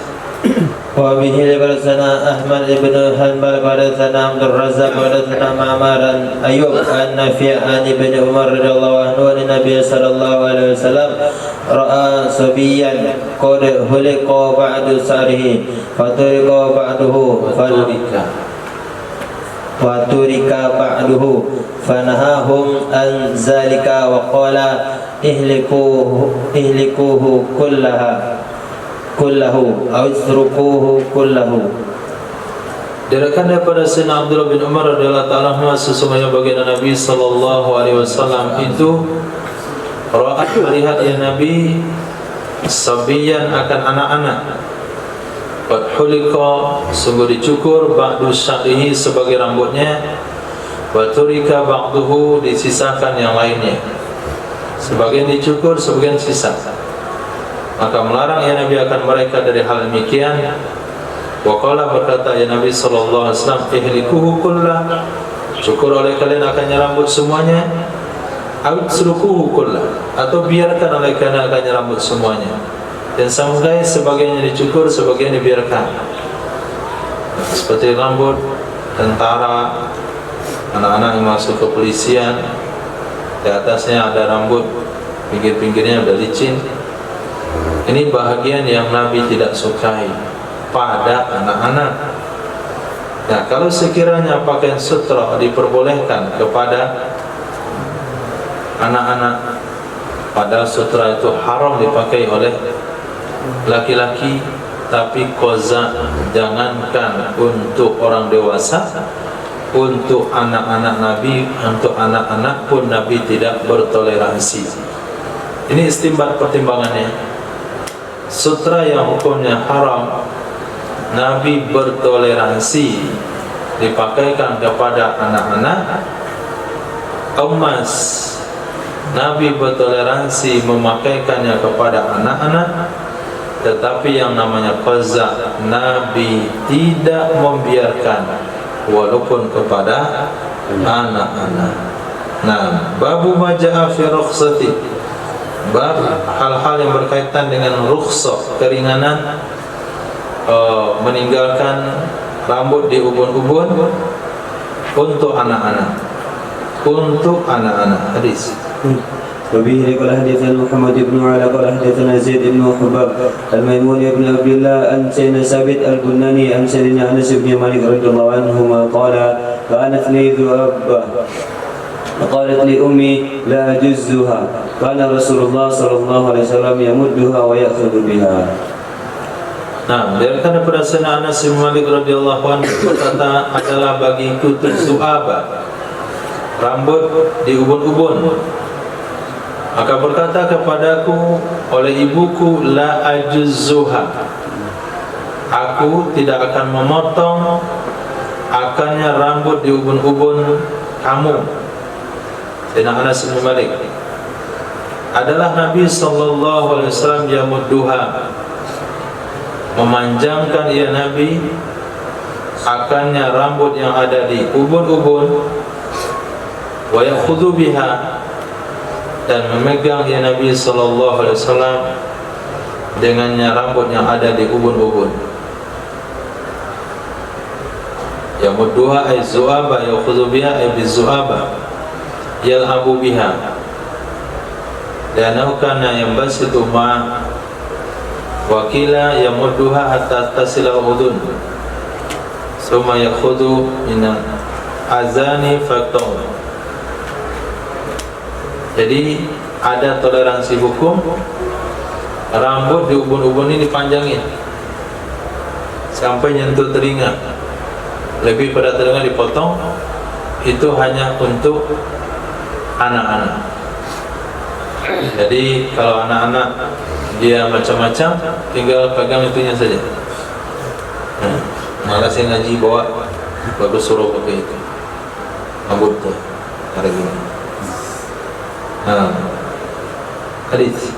وبه حدثنا أحمد بن حنبل حدثنا عبد الرزاق حدثنا معمر عن أيوب عن نافع عن ابن عمر رضي الله عنه أن النبي صلى الله عليه وسلم رأى صبيا قد حلق بعد شعره فترك بعده فنهاهم عن ذلك وقال اهلكوه kullahu aw isruquhu kullahu. Diriwayatkan daripada Sayyidina Abdullah bin Umar radhiyallahu ta'ala anhu, sesungguhnya baginda Nabi sallallahu alaihi wasallam itu ra'at, melihat ya Nabi, sabiyan, akan anak-anak, qad hulika, sungguh dicukur, ba'du sya'rihi, sebagai rambutnya, wa turika ba'duhu, disisakan yang lainnya, sebagian dicukur, sebagian sisa. Maka melarang ya Nabi akan mereka dari hal demikian. Wa qala, berkata ya Nabi sallallahu alaihi wasallam, ihlikuhu kullah, cukur oleh kalian akannya rambut semuanya, aw tsrukuhu kullah, atau biarkan oleh kalian akannya rambut semuanya. Dan sampai sebagiannya dicukur, sebagian dibiarkan. Seperti rambut tentara, anak-anak yang masuk ke kepolisian, di atasnya ada rambut, pinggir-pinggirnya ada licin. Ini bahagian yang Nabi tidak sukai pada anak-anak. Nah, kalau sekiranya pakaian sutra diperbolehkan kepada anak-anak, padahal sutra itu haram dipakai oleh laki-laki, tapi qaza, jangankan untuk orang dewasa, untuk anak-anak Nabi, untuk anak-anak pun Nabi tidak bertoleransi. Ini istimbat pertimbangannya. Sutra yang hukumnya haram, Nabi bertoleransi dipakaikan kepada anak-anak. Emas, Nabi bertoleransi memakaikannya kepada anak-anak. Tetapi yang namanya qaza, Nabi tidak membiarkan, walaupun kepada anak-anak. Nah, babu maja'a fi rukhsati, bab hal-hal yang berkaitan dengan rukhsah, keringanan meninggalkan rambut di ubun-ubun untuk anak-anak. Untuk anak-anak. Hadis. وبه قال حدثنا محمد بن علاء قال حدثنا زيد بن حباب الميمون بن عبد الله عن سيدنا ثابت البناني عن سيدنا انس بن مالك رضي الله عنهما قال كانت لي ذؤابة فقالت لأمي لا أجزها، كان رسول الله صلى الله عليه وسلم يمدها ويأخذ بها. Nah, daripada Sayyidina Anas bin Malik radhiyallahu anhu berkata, adalah bagiku Zu'abah, rambut di ubun-ubun. Maka berkata kepadaku oleh ibuku, la ajuzzuha, aku tidak akan memotong akannya rambut di ubun-ubun kamu. Sayyidina Anas bin Malik adalah Nabi sallallahu alaihi wasallam yamudduha, memanjangkan ya Nabi akannya rambut yang ada di ubun-ubun, wa yakhudhu biha, dan memegang ya Nabi sallallahu alaihi wasallam dengannya rambut yang ada di ubun-ubun. Yamudduha ay zu'aba, yakhudhu biha ay bizu'aba, yal'abu biha, dan kana yambasitu ma wakila yamudduha hatta tasila udun, summa yakhudhu min azani faqtaw. Jadi ada toleransi hukum, rambut di ubun-ubun ini dipanjangin sampai nyentuh telinga, lebih pada telinga dipotong. Itu hanya untuk anak-anak. Jadi kalau anak-anak dia macam-macam, tinggal pegang itunya saja. Malah saya ngaji bawa, bagus suruh pakai itu rambutnya hari ini. Hadis.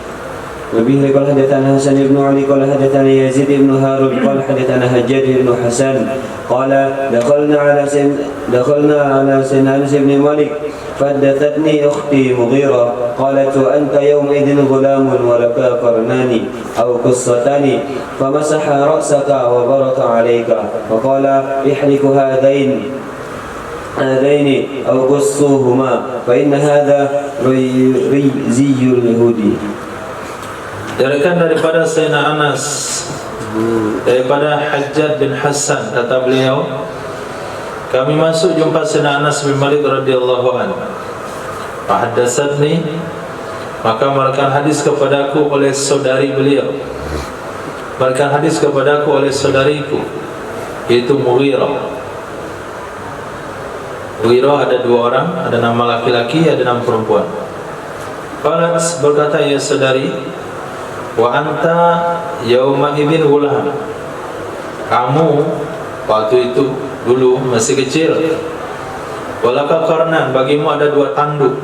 وبه قال حدثنا حسن بن علي قال حدثنا يزيد بن هارون قال حدثنا حجاج بن حسن قال دخلنا على سيدنا انس بن مالك فحدثتني اختي مغيرة قالت وانت يومئذ غلام ولك قرنان او قصتان فمسح راسك وبرك عليك وقال احرك هذين أو قصوهما فإن هذا ريزي اليهودي. Diriwayatkan daripada Sayyidina Anas daripada Hajjaj bin Hasan, kata beliau, kami masuk jumpa Sayyidina Anas bin Malik radhiyallahu anhu. Fahaddatsatni, maka memberikan hadis kepadaku oleh saudari beliau, memberikan hadis kepadaku oleh saudariku, yaitu Mughirah. Mughirah ada dua orang, ada nama laki-laki, ada nama perempuan. Qalat, berkata, ya saudari, wa anta yauma idzin ghulam, kamu waktu itu dulu masih kecil, walaka qarnan, bagimu ada dua tanduk,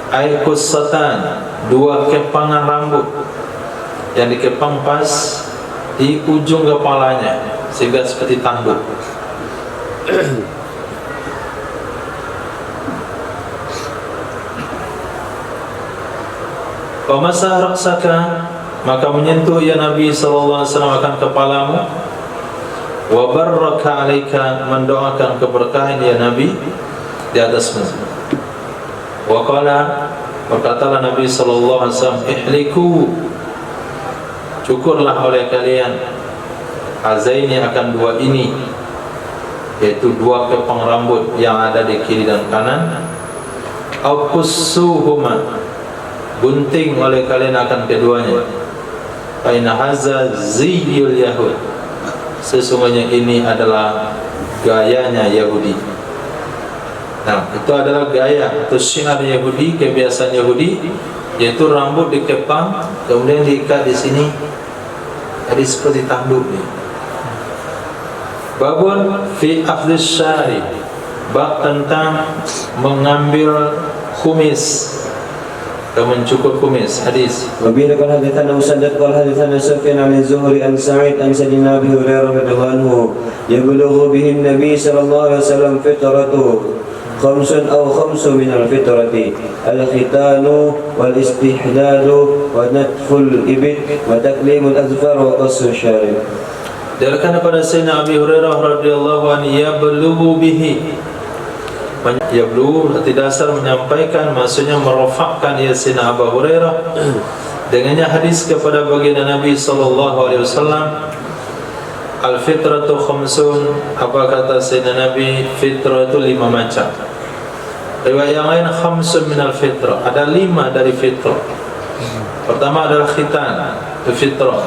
ay qussatan, dua kepangan rambut yang dikepang pas di ujung kepalanya sehingga seperti tanduk. Famasah raksaka, maka menyentuh ya Nabi sallallahu alaihi wasallam akan kepalamu, wa baraka alaika, mendoakan keberkahan ya Nabi di atasmu. Wa qala, berkatalah Nabi sallallahu alaihi wasallam, ihliku, cukurlah oleh kalian, azaini, akan dua ini, yaitu dua kepang rambut yang ada di kiri dan kanan, au qussuhuma, gunting oleh kalian akan keduanya. Fa inna hadza ziyyul yahud, sesungguhnya ini adalah gayanya Yahudi. Nah, itu adalah gaya atau syiar Yahudi, kebiasaan Yahudi, yaitu rambut dikepang kemudian diikat di sini, jadi seperti tanduk ni. Babun fi akhdhis syari, bab tentang mengambil kumis, mencukur kumis. Hadis. وبه قال حدثنا مسدد قال حدثنا سفيان عن الزهري عن سعيد عن سيدنا ابي هريره رضي الله عنه يبلغ به النبي صلى الله عليه وسلم فطرته 5 أو 5 من الفطرة الختان والاستحداد ونتف الإبط وتكليم الأظفار وقص الشارب. Diriwayatkan kepada Sayyidina Abi Hurairah radhiyallahu anhu, yablughu bihi, yablughu arti dasar menyampaikan, maksudnya merofakkan ya Sayyidina Abu Hurairah dengannya hadis kepada baginda Nabi sallallahu alaihi wasallam, al-fitratu khamsun, apa kata Sayyidina Nabi, fitrah itu 5 macam. Riwayat yang lain khamsun minal fitrah, ada 5 dari fitrah. Pertama adalah khitan, itu fitrah.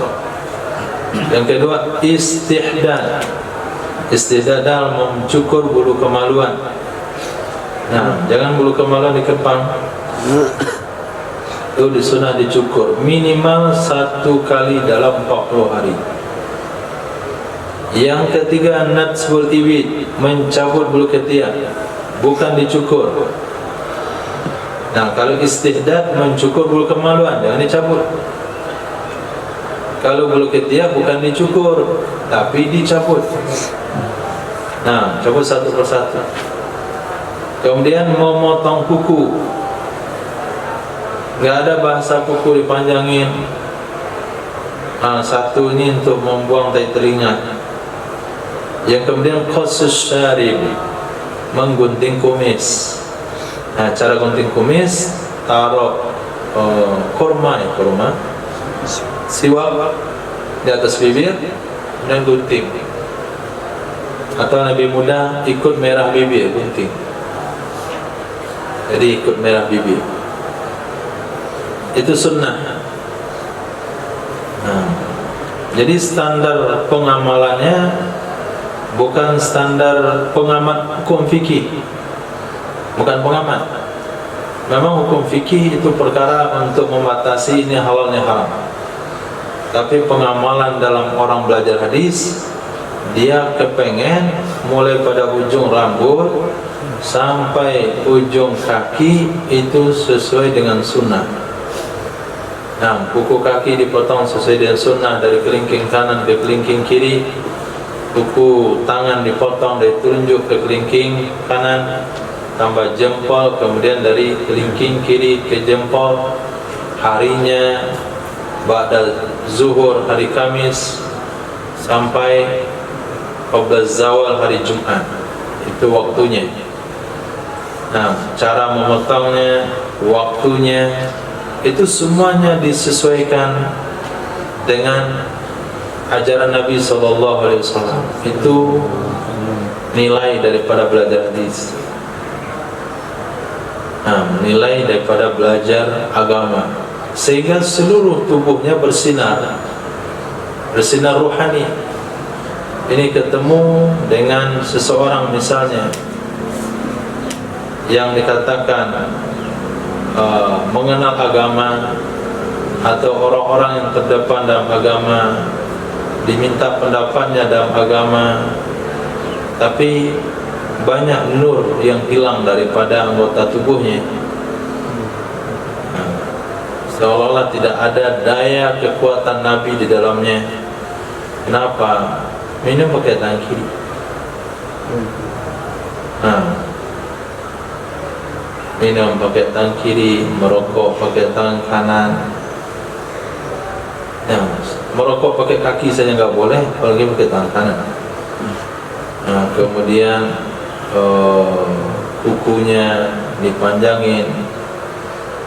Yang kedua istihdad, istihdad dalam mencukur bulu kemaluan. Nah, jangan bulu kemaluan dikepang, itu disunah dicukur minimal 1 kali dalam 40 hari. Yang ketiga natsbul ibid, mencabut bulu ketiak, bukan dicukur. Nah, kalau istihdad mencukur bulu kemaluan, jangan dicabut. Kalau bulu ketiak bukan dicukur, tapi dicabut. Nah, cabut satu persatu. Kemudian memotong kuku, nggak ada bahasa kuku dipanjangin. Nah, satu ini untuk membuang tai telinga. Yang kemudian qassus syarib, menggunting kumis. Nah, cara gunting kumis, taruh kurma siwak di atas bibir dan gunting. Atau Nabi muda ikut merah bibir gunting, jadi ikut merah bibir, itu sunnah. Nah, jadi standar pengamalannya bukan standar pengamat hukum fikih, bukan pengamat. Memang hukum fikih itu perkara untuk membatasi ini halal ini haram. Tapi pengamalan dalam orang belajar hadis dia kepengen mulai pada ujung rambut sampai ujung kaki itu sesuai dengan sunnah. Nah, kuku kaki dipotong sesuai dengan sunnah, dari kelingking kanan ke kelingking kiri. Kuku tangan dipotong dari telunjuk ke kelingking kanan, tambah jempol, kemudian dari kelingking kiri ke jempol. Harinya ba'da zuhur hari Kamis sampai qabla zawal hari Jumat, itu waktunya. Nah, cara memotongnya, waktunya, itu semuanya disesuaikan dengan ajaran Nabi SAW. Itu nilai daripada belajar hadis. Nah, nilai daripada belajar agama, sehingga seluruh tubuhnya bersinar ruhani. Ini ketemu dengan seseorang misalnya yang dikatakan mengenal agama, atau orang-orang yang terdepan dalam agama, diminta pendapatnya dalam agama, tapi banyak nur yang hilang daripada anggota tubuhnya. Seolah-olah tidak ada daya kekuatan Nabi di dalamnya. Kenapa? Minum pakai tangan kiri. Minum pakai tangan kiri, merokok pakai tangan kanan. Merokok pakai kaki saja nggak boleh, apalagi pakai tangan kanan. Kemudian kukunya dipanjangin.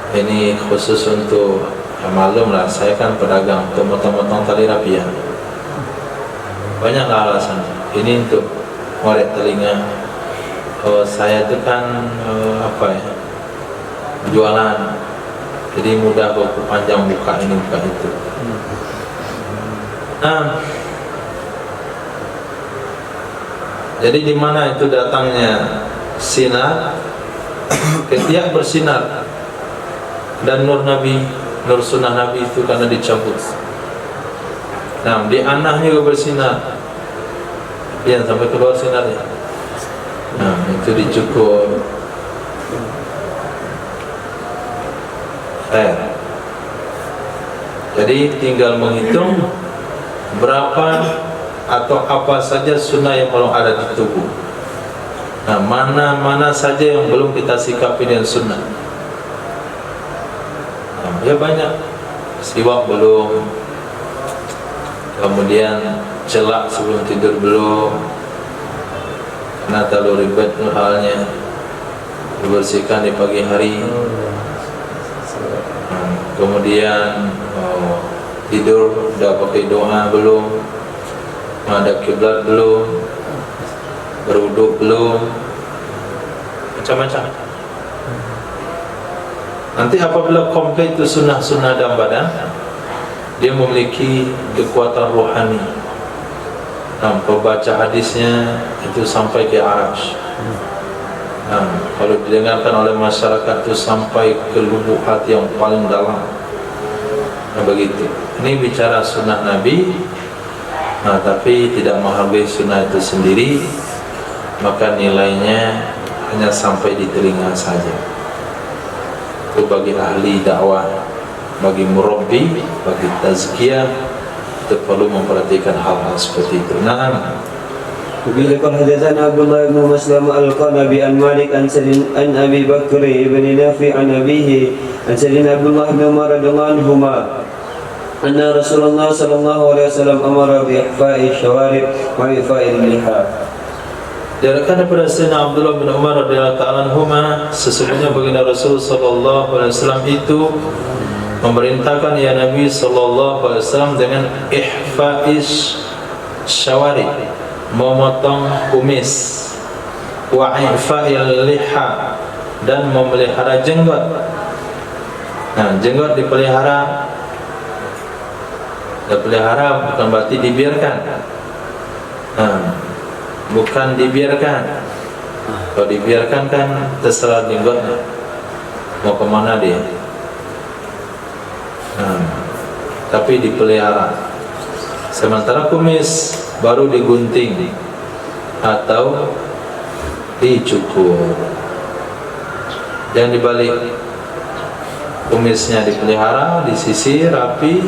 Ini khusus untuk, maklum lah, saya kan pedagang, untuk motong-motong tali rapia. Banyaklah alasan. Ini untuk ngorek telinga. Saya itu kan jualan, jadi mudah kuku panjang, buka ini buka itu. Jadi di mana itu datangnya sinar? Ketika bersinar, dan nur Nabi, nur sunnah Nabi itu karena dicabut. Nah, di anahnya juga bersinar, sampai keluar sinarnya. Nah, itu dicukur. Jadi tinggal menghitung berapa atau apa saja sunnah yang belum ada di tubuh. Nah, mana saja yang belum kita sikapi dengan sunnah. Ya banyak. Siwak belum, kemudian celak sebelum tidur belum, karena terlalu ribet halnya. Dibersihkan di pagi hari. Kemudian tidur udah pakai doa belum, menghadap kiblat belum, berwudu belum, macam-macam. Nanti apabila komplit itu sunnah-sunnah dalam badan, dia memiliki kekuatan rohani. Nah, pembaca hadisnya itu sampai ke Arasy. Nah, kalau didengarkan oleh masyarakat itu sampai ke lubuk hati yang paling dalam. Nah, begitu. Ini bicara sunnah Nabi. Nah, tapi tidak menghargai sunnah itu sendiri, maka nilainya hanya sampai di telinga saja. Itu bagi ahli dakwah, bagi murabbi, bagi tazkiyah, itu perlu memperhatikan hal-hal seperti itu. Nah, وبه قال حدثنا عبد الله بن مسلم القنبي عن مالك عن ابي بكر بن نافع عن ابيه عن سيدنا عبد الله بن عمر رضي الله عنهما ان رسول الله صلى الله عليه وسلم امر باحفاء الشوارب واعفاء اللحى. Diriwayatkan daripada Sayyidina Abdullah bin Umar radhiyallahu ta'ala anhuma, sesungguhnya baginda Rasul sallallahu alaihi wasallam itu memerintahkan ya Nabi sallallahu alaihi wasallam dengan ihfa'is syawarib, memotong kumis, wa ifa'il liha, dan memelihara jenggot. Nah, jenggot dipelihara bukan berarti dibiarkan. Nah, bukan dibiarkan. Kalau dibiarkan kan terserah jenggotnya mau kemana dia. Nah, tapi dipelihara. Sementara kumis baru digunting atau dicukur. Yang dibalik kumisnya dipelihara, disisir rapi,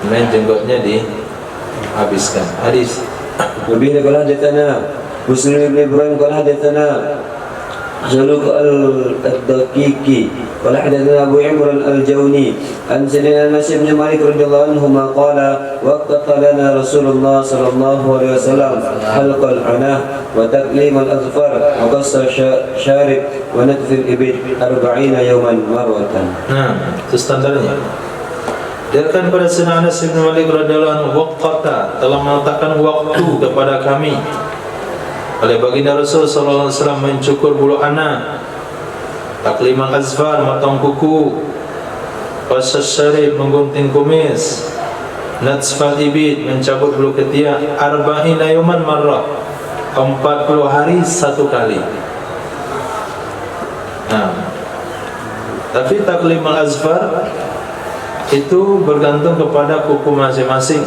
kemudian jenggotnya dihabiskan. Hadis. وبه قال حدثنا مسلم بن ابراهيم قال حدثنا سلوك الدقيقي قال حدثنا ابو عمران الجوني عن سيدنا انس بن مالك رضي الله عنهما قال وقت لنا رسول الله صلى الله عليه وسلم حلق العناه وتقليم الاظفار وقص الشارب ونتف الابل 40 يوما مروه. Nah, itu standarnya. Diriwayatkan pada Sayyidina Anas bin Malik radhiyallahu anhu, waqata, telah meletakkan waktu kepada kami oleh baginda Rasul sallallahu alaihi wasallam mencukur bulu anak, takliman azfar, motong kuku, qasas syarib, menggunting kumis, natsfal ibid, mencabut bulu ketiak, 40 yawman marrah, 40 hari satu kali. Nah, tapi takliman azfar itu bergantung kepada kuku masing-masing.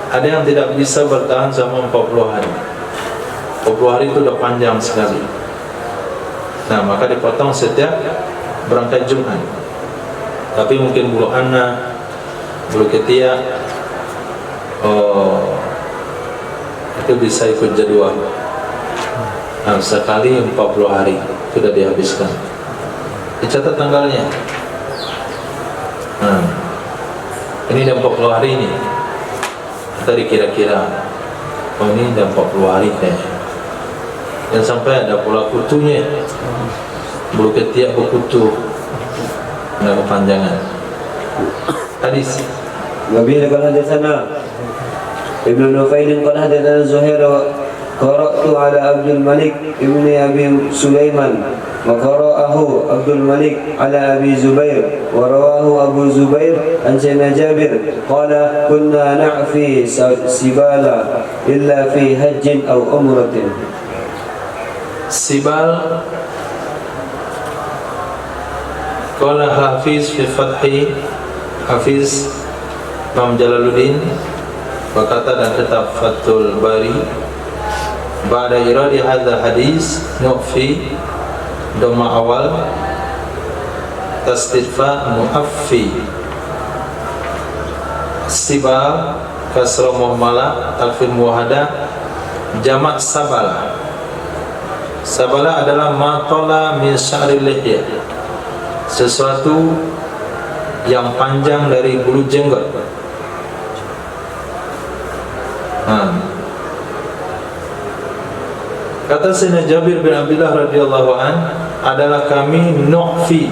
Ada yang tidak bisa bertahan selama 40 hari. 40 hari itu sudah panjang sekali. Nah, maka dipotong setiap berangkat Jumat. Tapi mungkin bulu anak, bulu ketiak, itu bisa ikut jadwal. Nah, sekali 40 hari sudah dihabiskan. Dicatat tanggalnya. Nah, ini dah 40 hari ini. Kita dikira-kira, oh ini dah 40 hari kayaknya. Dan sampai ada pula kutunya, bulu ketiak berkutu, ada kepanjangan. Hadis. وبه قال حدثنا ابن نفيل قال حدثنا زهير قرأت على عبد الملك ابن أبي سليمان وقرأه عبد الملك على أبي زبير ورواه أبو زبير عن سيدنا جابر قال كنا نعفي سبالا إلا في حج أو عمرة. Sibal, qala Hafiz fi Fathi, Hafiz Imam Jalaluddin berkata dalam kitab Fathul Bari, ba'da iradi hadza hadis nu'fi, dhamma awal, tasdid fa, mu'affi, sibal kasra muhmalah, talfil muwahada, jamak sabala. Sabala adalah matola min sya'ril lihya, sesuatu yang panjang dari bulu jenggot. Kata Sayyidina Jabir bin Abdullah radhiyallahu an, adalah kami nu'fi,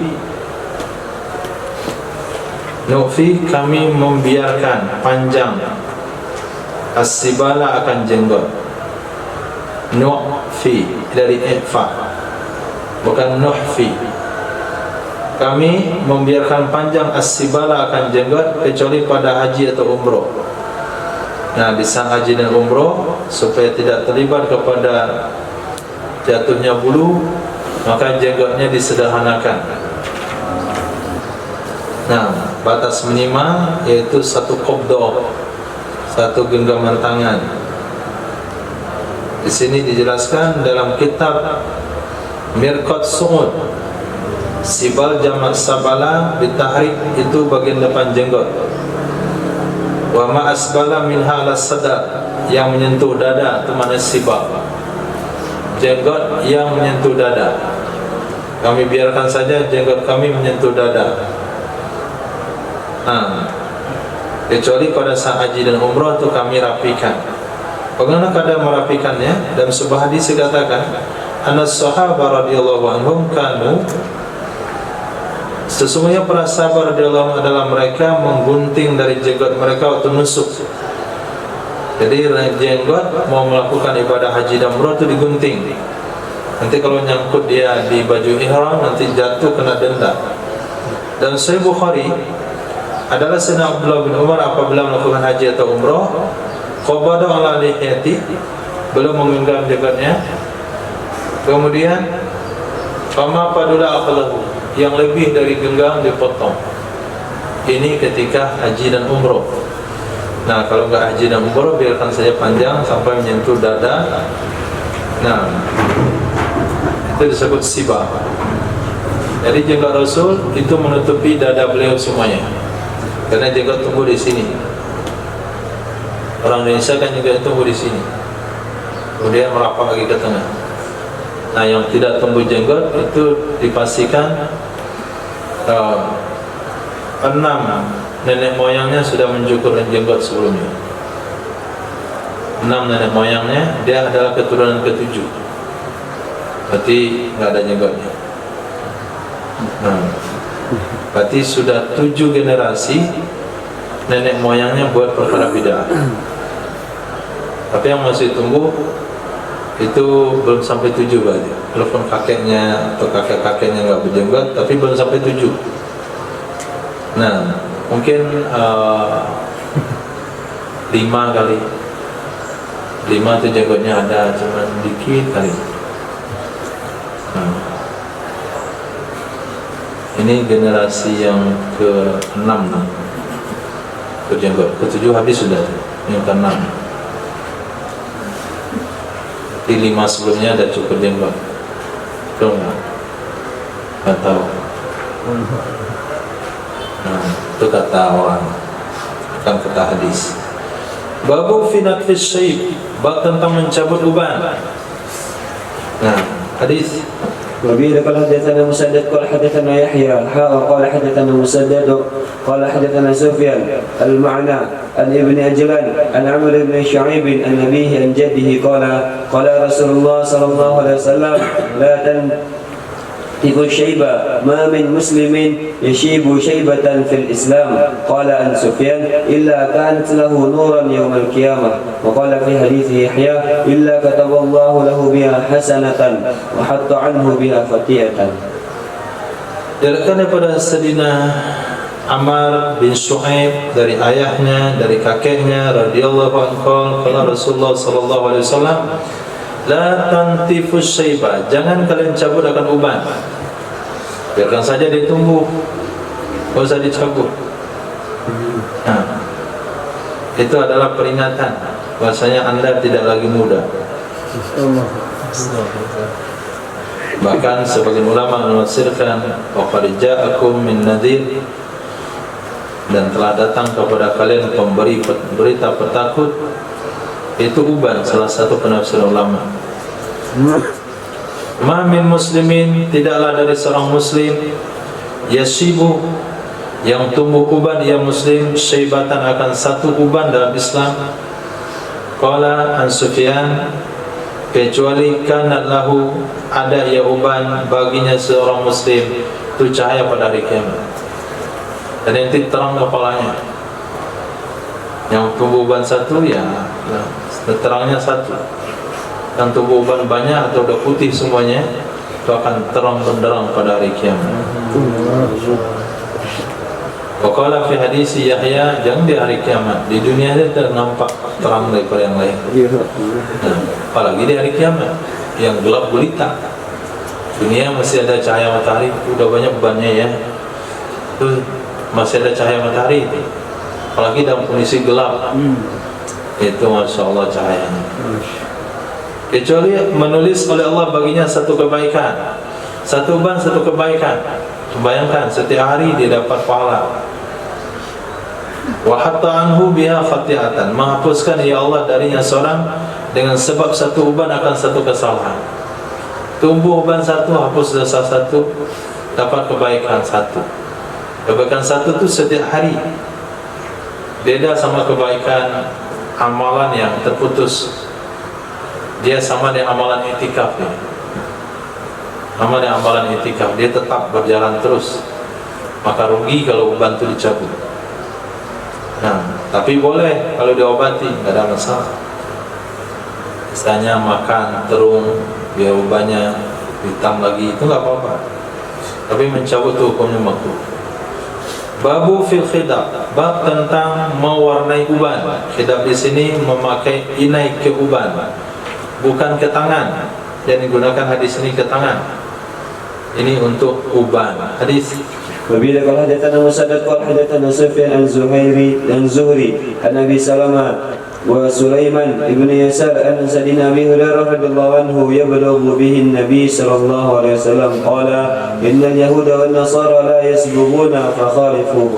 kami membiarkan panjang as-sibala akan jenggot. Nu'fi dari ifa, bukan nuhfi. Kami membiarkan panjang as-sibala akan jenggot kecuali pada haji atau umroh. Nah, di saat haji dan umroh, supaya tidak terlibat kepada jatuhnya bulu, maka jenggotnya disederhanakan. Nah, batas minimal yaitu 1 qabdah, 1 genggaman tangan. Di sini dijelaskan dalam kitab Mirqat Su'ud, sibal jamak sabala bitahrik, itu bagian depan jenggot. Wa ma asbala minha ala sadar, yang menyentuh dada itu mana sibal, jenggot yang menyentuh dada. Kami biarkan saja jenggot kami menyentuh dada. Kecuali pada saat haji dan umrah itu kami rapikan. Bagaimana kadang merapikannya? Dalam sebuah hadis dikatakan, Anas sahabat radhiyallahu anhum kanu, sesungguhnya para sahabat radhiyallahu anhum adalah mereka menggunting dari jenggot mereka waktu nusuk. Jadi jenggot mau melakukan ibadah haji dan umrah itu digunting. Nanti kalau nyangkut dia di baju ihram, nanti jatuh kena denda. Dan Sahih Bukhari adalah Sayyidina Abdullah bin Umar apabila melakukan haji atau umrah, qabada ala lihiyati, belum menggenggam jenggotnya. Kemudian fama padula aqlahu, yang lebih dari genggam dipotong. Ini ketika haji dan umrah. Nah, kalau enggak haji dan umrah biarkan saja panjang sampai menyentuh dada. Nah, itu disebut sibah. Jadi jenggot Rasul itu menutupi dada beliau semuanya, karena jenggot tumbuh di sini. Orang Indonesia kan juga tumbuh di sini, kemudian merapat lagi ke tengah. Nah, yang tidak tumbuh jenggot itu dipastikan 6 nenek moyangnya sudah mencukur jenggot sebelumnya. 6 nenek moyangnya, dia adalah keturunan ke-7, berarti nggak ada jenggotnya. Nah, berarti sudah 7 generasi nenek moyangnya buat perkara bid'ah. Tapi yang masih tumbuh itu belum sampai 7 berarti. Walaupun kakeknya atau kakek-kakeknya nggak berjenggot, tapi belum sampai 7. Nah, mungkin 5 kali. 5 itu jenggotnya ada, cuman dikit kali. Nah, ini generasi yang ke-6 nih, berjenggot. Ke-7 habis sudah, yang ke-6. Di 5 sebelumnya ada cukur jenggot. Belum nggak tahu. Nah, itu kata orang, bukan kata hadis. Babu fi natfis syaib, bab tentang mencabut uban. Nah, hadis. وبه قال حدثنا مسدد قال حدثنا يحيى قال حدثنا مسدد قال حدثنا سفيان المعنى عن ابن أجلان عن عمرو بن شعيب عن أبيه عن جده قال رسول الله صلى الله عليه وسلم لا تنتف الشيبة ما من مسلم يشيب شيبة في الإسلام قال عن سفيان إلا كانت له نورا يوم القيامة وقال في حديث يحيى إلا كتب الله له بها حسنة وحط عنه بها خطيئة. Diriwayatkan daripada Sayyidina Ammar bin Shu'aib dari ayahnya, dari kakeknya radhiyallahu anhu, kata Rasulullah sallallahu alaihi wasallam, la tantifus syaiba, jangan kalian cabut akan uban. Biarkan saja dia tumbuh, tidak usah dicabut. Nah, itu adalah peringatan bahwasanya Anda tidak lagi muda. Bahkan sebagian ulama menafsirkan qad ja'akum min nadhir, dan telah datang kepada kalian pemberi berita petakut, itu uban, salah satu penafsir ulama. Ma min muslimin, tidaklah dari seorang muslim, yashibu, yang tumbuh uban, ia muslim, syaibatan, akan satu uban dalam Islam. Qala an Sufyan, kecuali kanat lahu, ada ia uban baginya seorang muslim, itu cahaya pada hari kiamat, dan nanti terang kepalanya. Yang tumbuh uban satu, ya terangnya satu. Yang tumbuh uban banyak atau udah putih semuanya, itu akan terang benderang pada hari kiamat. Waqala fi hadis Yahya, jangan di hari kiamat, di dunia dia ternampak terang daripada yang lain. Nah, apalagi di hari kiamat yang gelap gulita. Dunia masih ada cahaya matahari, udah banyak ubannya ya, itu masih ada cahaya matahari. Apalagi dalam kondisi gelap, itu masya Allah cahayanya. Kecuali menulis oleh Allah baginya satu kebaikan, satu uban, satu kebaikan. Bayangkan setiap hari dia dapat pahala. Wa hatta anhu biha khati'atan, menghapuskan ya Allah darinya seorang dengan sebab satu uban akan satu kesalahan. Tumbuh uban satu, hapus dosa satu, dapat kebaikan satu. Kebaikan satu itu setiap hari. Beda sama kebaikan amalan yang terputus. Dia sama dengan amalan itikaf ya. Sama dengan amalan itikaf, dia tetap berjalan terus. Maka rugi kalau uban itu dicabut. Nah, tapi boleh kalau diobati, nggak ada masalah. Misalnya makan terung, biar ubannya hitam lagi, itu nggak apa-apa. Tapi mencabut itu hukumnya makruh. Babu fil khidab, bab tentang mewarnai uban. Khidab di sini memakai inai ke uban, bukan ke tangan. Yang digunakan hadis ini ke tangan. Ini untuk uban. Hadis وبه قال حدثنا مسدد قال حدثنا سفيان عن زهري عن أبي سلمة وسليمان بن يسار أن سيدنا أبي هريرة رضي الله عنه يبلغ به النبي صلى الله عليه وسلم قال إن اليهود والنصارى لا يسبغون فخالفوه.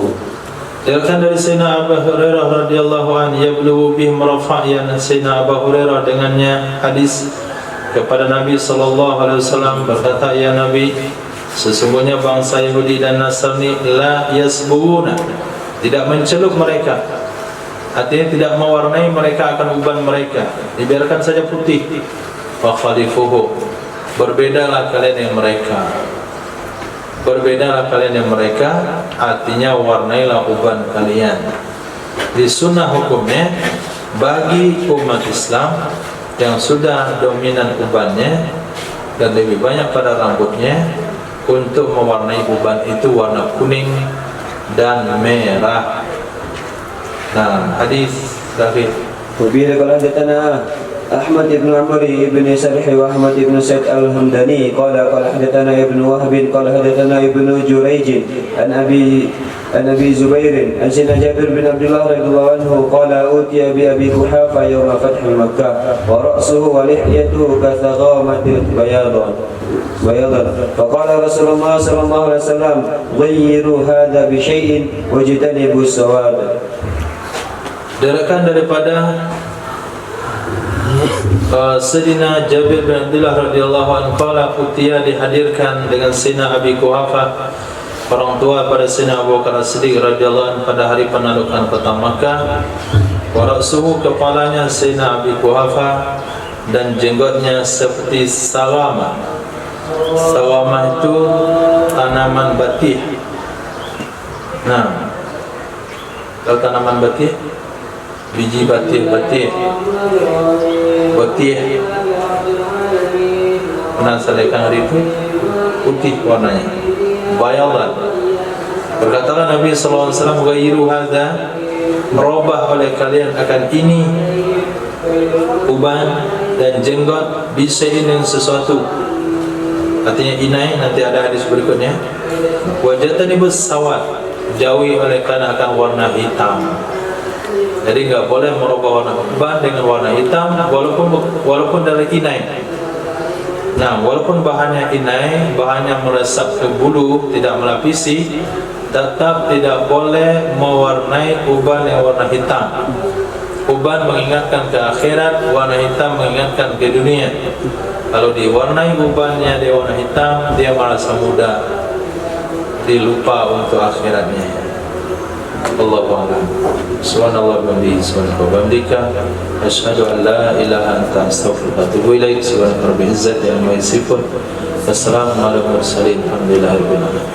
Diriwayatkan dari Sayyidina Abu Hurairah radhiyallahu anhu yablughu bihim rafa'iyan Sayyidina Abu Hurairah dengannya hadis kepada Nabi sallallahu alaihi wasallam berkata, ya Nabi, sesungguhnya bangsa Yahudi dan Nasrani la yasbuna, tidak mencelup mereka, artinya tidak mewarnai mereka akan uban mereka, dibiarkan saja putih. Fa khalifuhu, berbedalah kalian yang mereka, berbedalah kalian yang mereka, artinya warnailah uban kalian. Di sunnah hukumnya bagi umat Islam yang sudah dominan ubannya dan lebih banyak pada rambutnya, untuk mewarnai uban itu warna kuning dan merah. Nah, hadis dari وبه قال حدثنا أحمد بن عمرو بن سرح وأحمد بن سعد الهمداني قال حدثنا ابن وهب قال حدثنا ابن جريج عن أبي زبير عن سيدنا جابر بن عبد الله رضي الله عنه قال أوتي بأبي قحافة يوم فتح مكة ورأسه ولحيته كثغامة بياضا فقال رسول الله صلى الله عليه وسلم غيروا هذا بشيء واجتنبوا السواد. Diriwayatkan daripada Sayyidina Jabir bin Abdullah radhiyallahu anhu qala utiya, dihadirkan dengan Sayyidina Abi Quhafah, orang tua pada Sayyidina Abu Bakar As-Siddiq radhiyallahu anhu pada hari penaklukan kota Makkah. Wa ra'suhu, kepalanya Sayyidina Abi Quhafah, dan jenggotnya seperti salama. Salama itu tanaman batih. Nah, kalau tanaman batih, biji batih pernah selesai hari itu putih warnanya, bayalan. Berkatalah Nabi sallallahu alaihi wasallam, ghayru hadza, merubah oleh kalian akan ini uban dan jenggot, bisa ini sesuatu, artinya inai. Nanti ada hadis berikutnya, wajatanibus sawat, jauhi oleh kalian akan warna hitam. Jadi enggak boleh merubah warna uban dengan warna hitam, walaupun dari inai. Nah, walaupun bahannya inai, bahannya meresap ke bulu, tidak melapisi, tetap tidak boleh mewarnai uban yang warna hitam. Uban mengingatkan ke akhirat, warna hitam mengingatkan ke dunia. Kalau diwarnai ubannya dia warna hitam, dia merasa muda, dilupa untuk akhiratnya. Allahu a'lam. Subhanallah wa bihamdihi, subhanallah wa bihamdika, asyhadu an la ilaha illa anta, astaghfiruka wa atubu ilaik. Subhana rabbil izzati amma yasifun, wassalamu ala mursalin, alhamdulillahi rabbil alamin.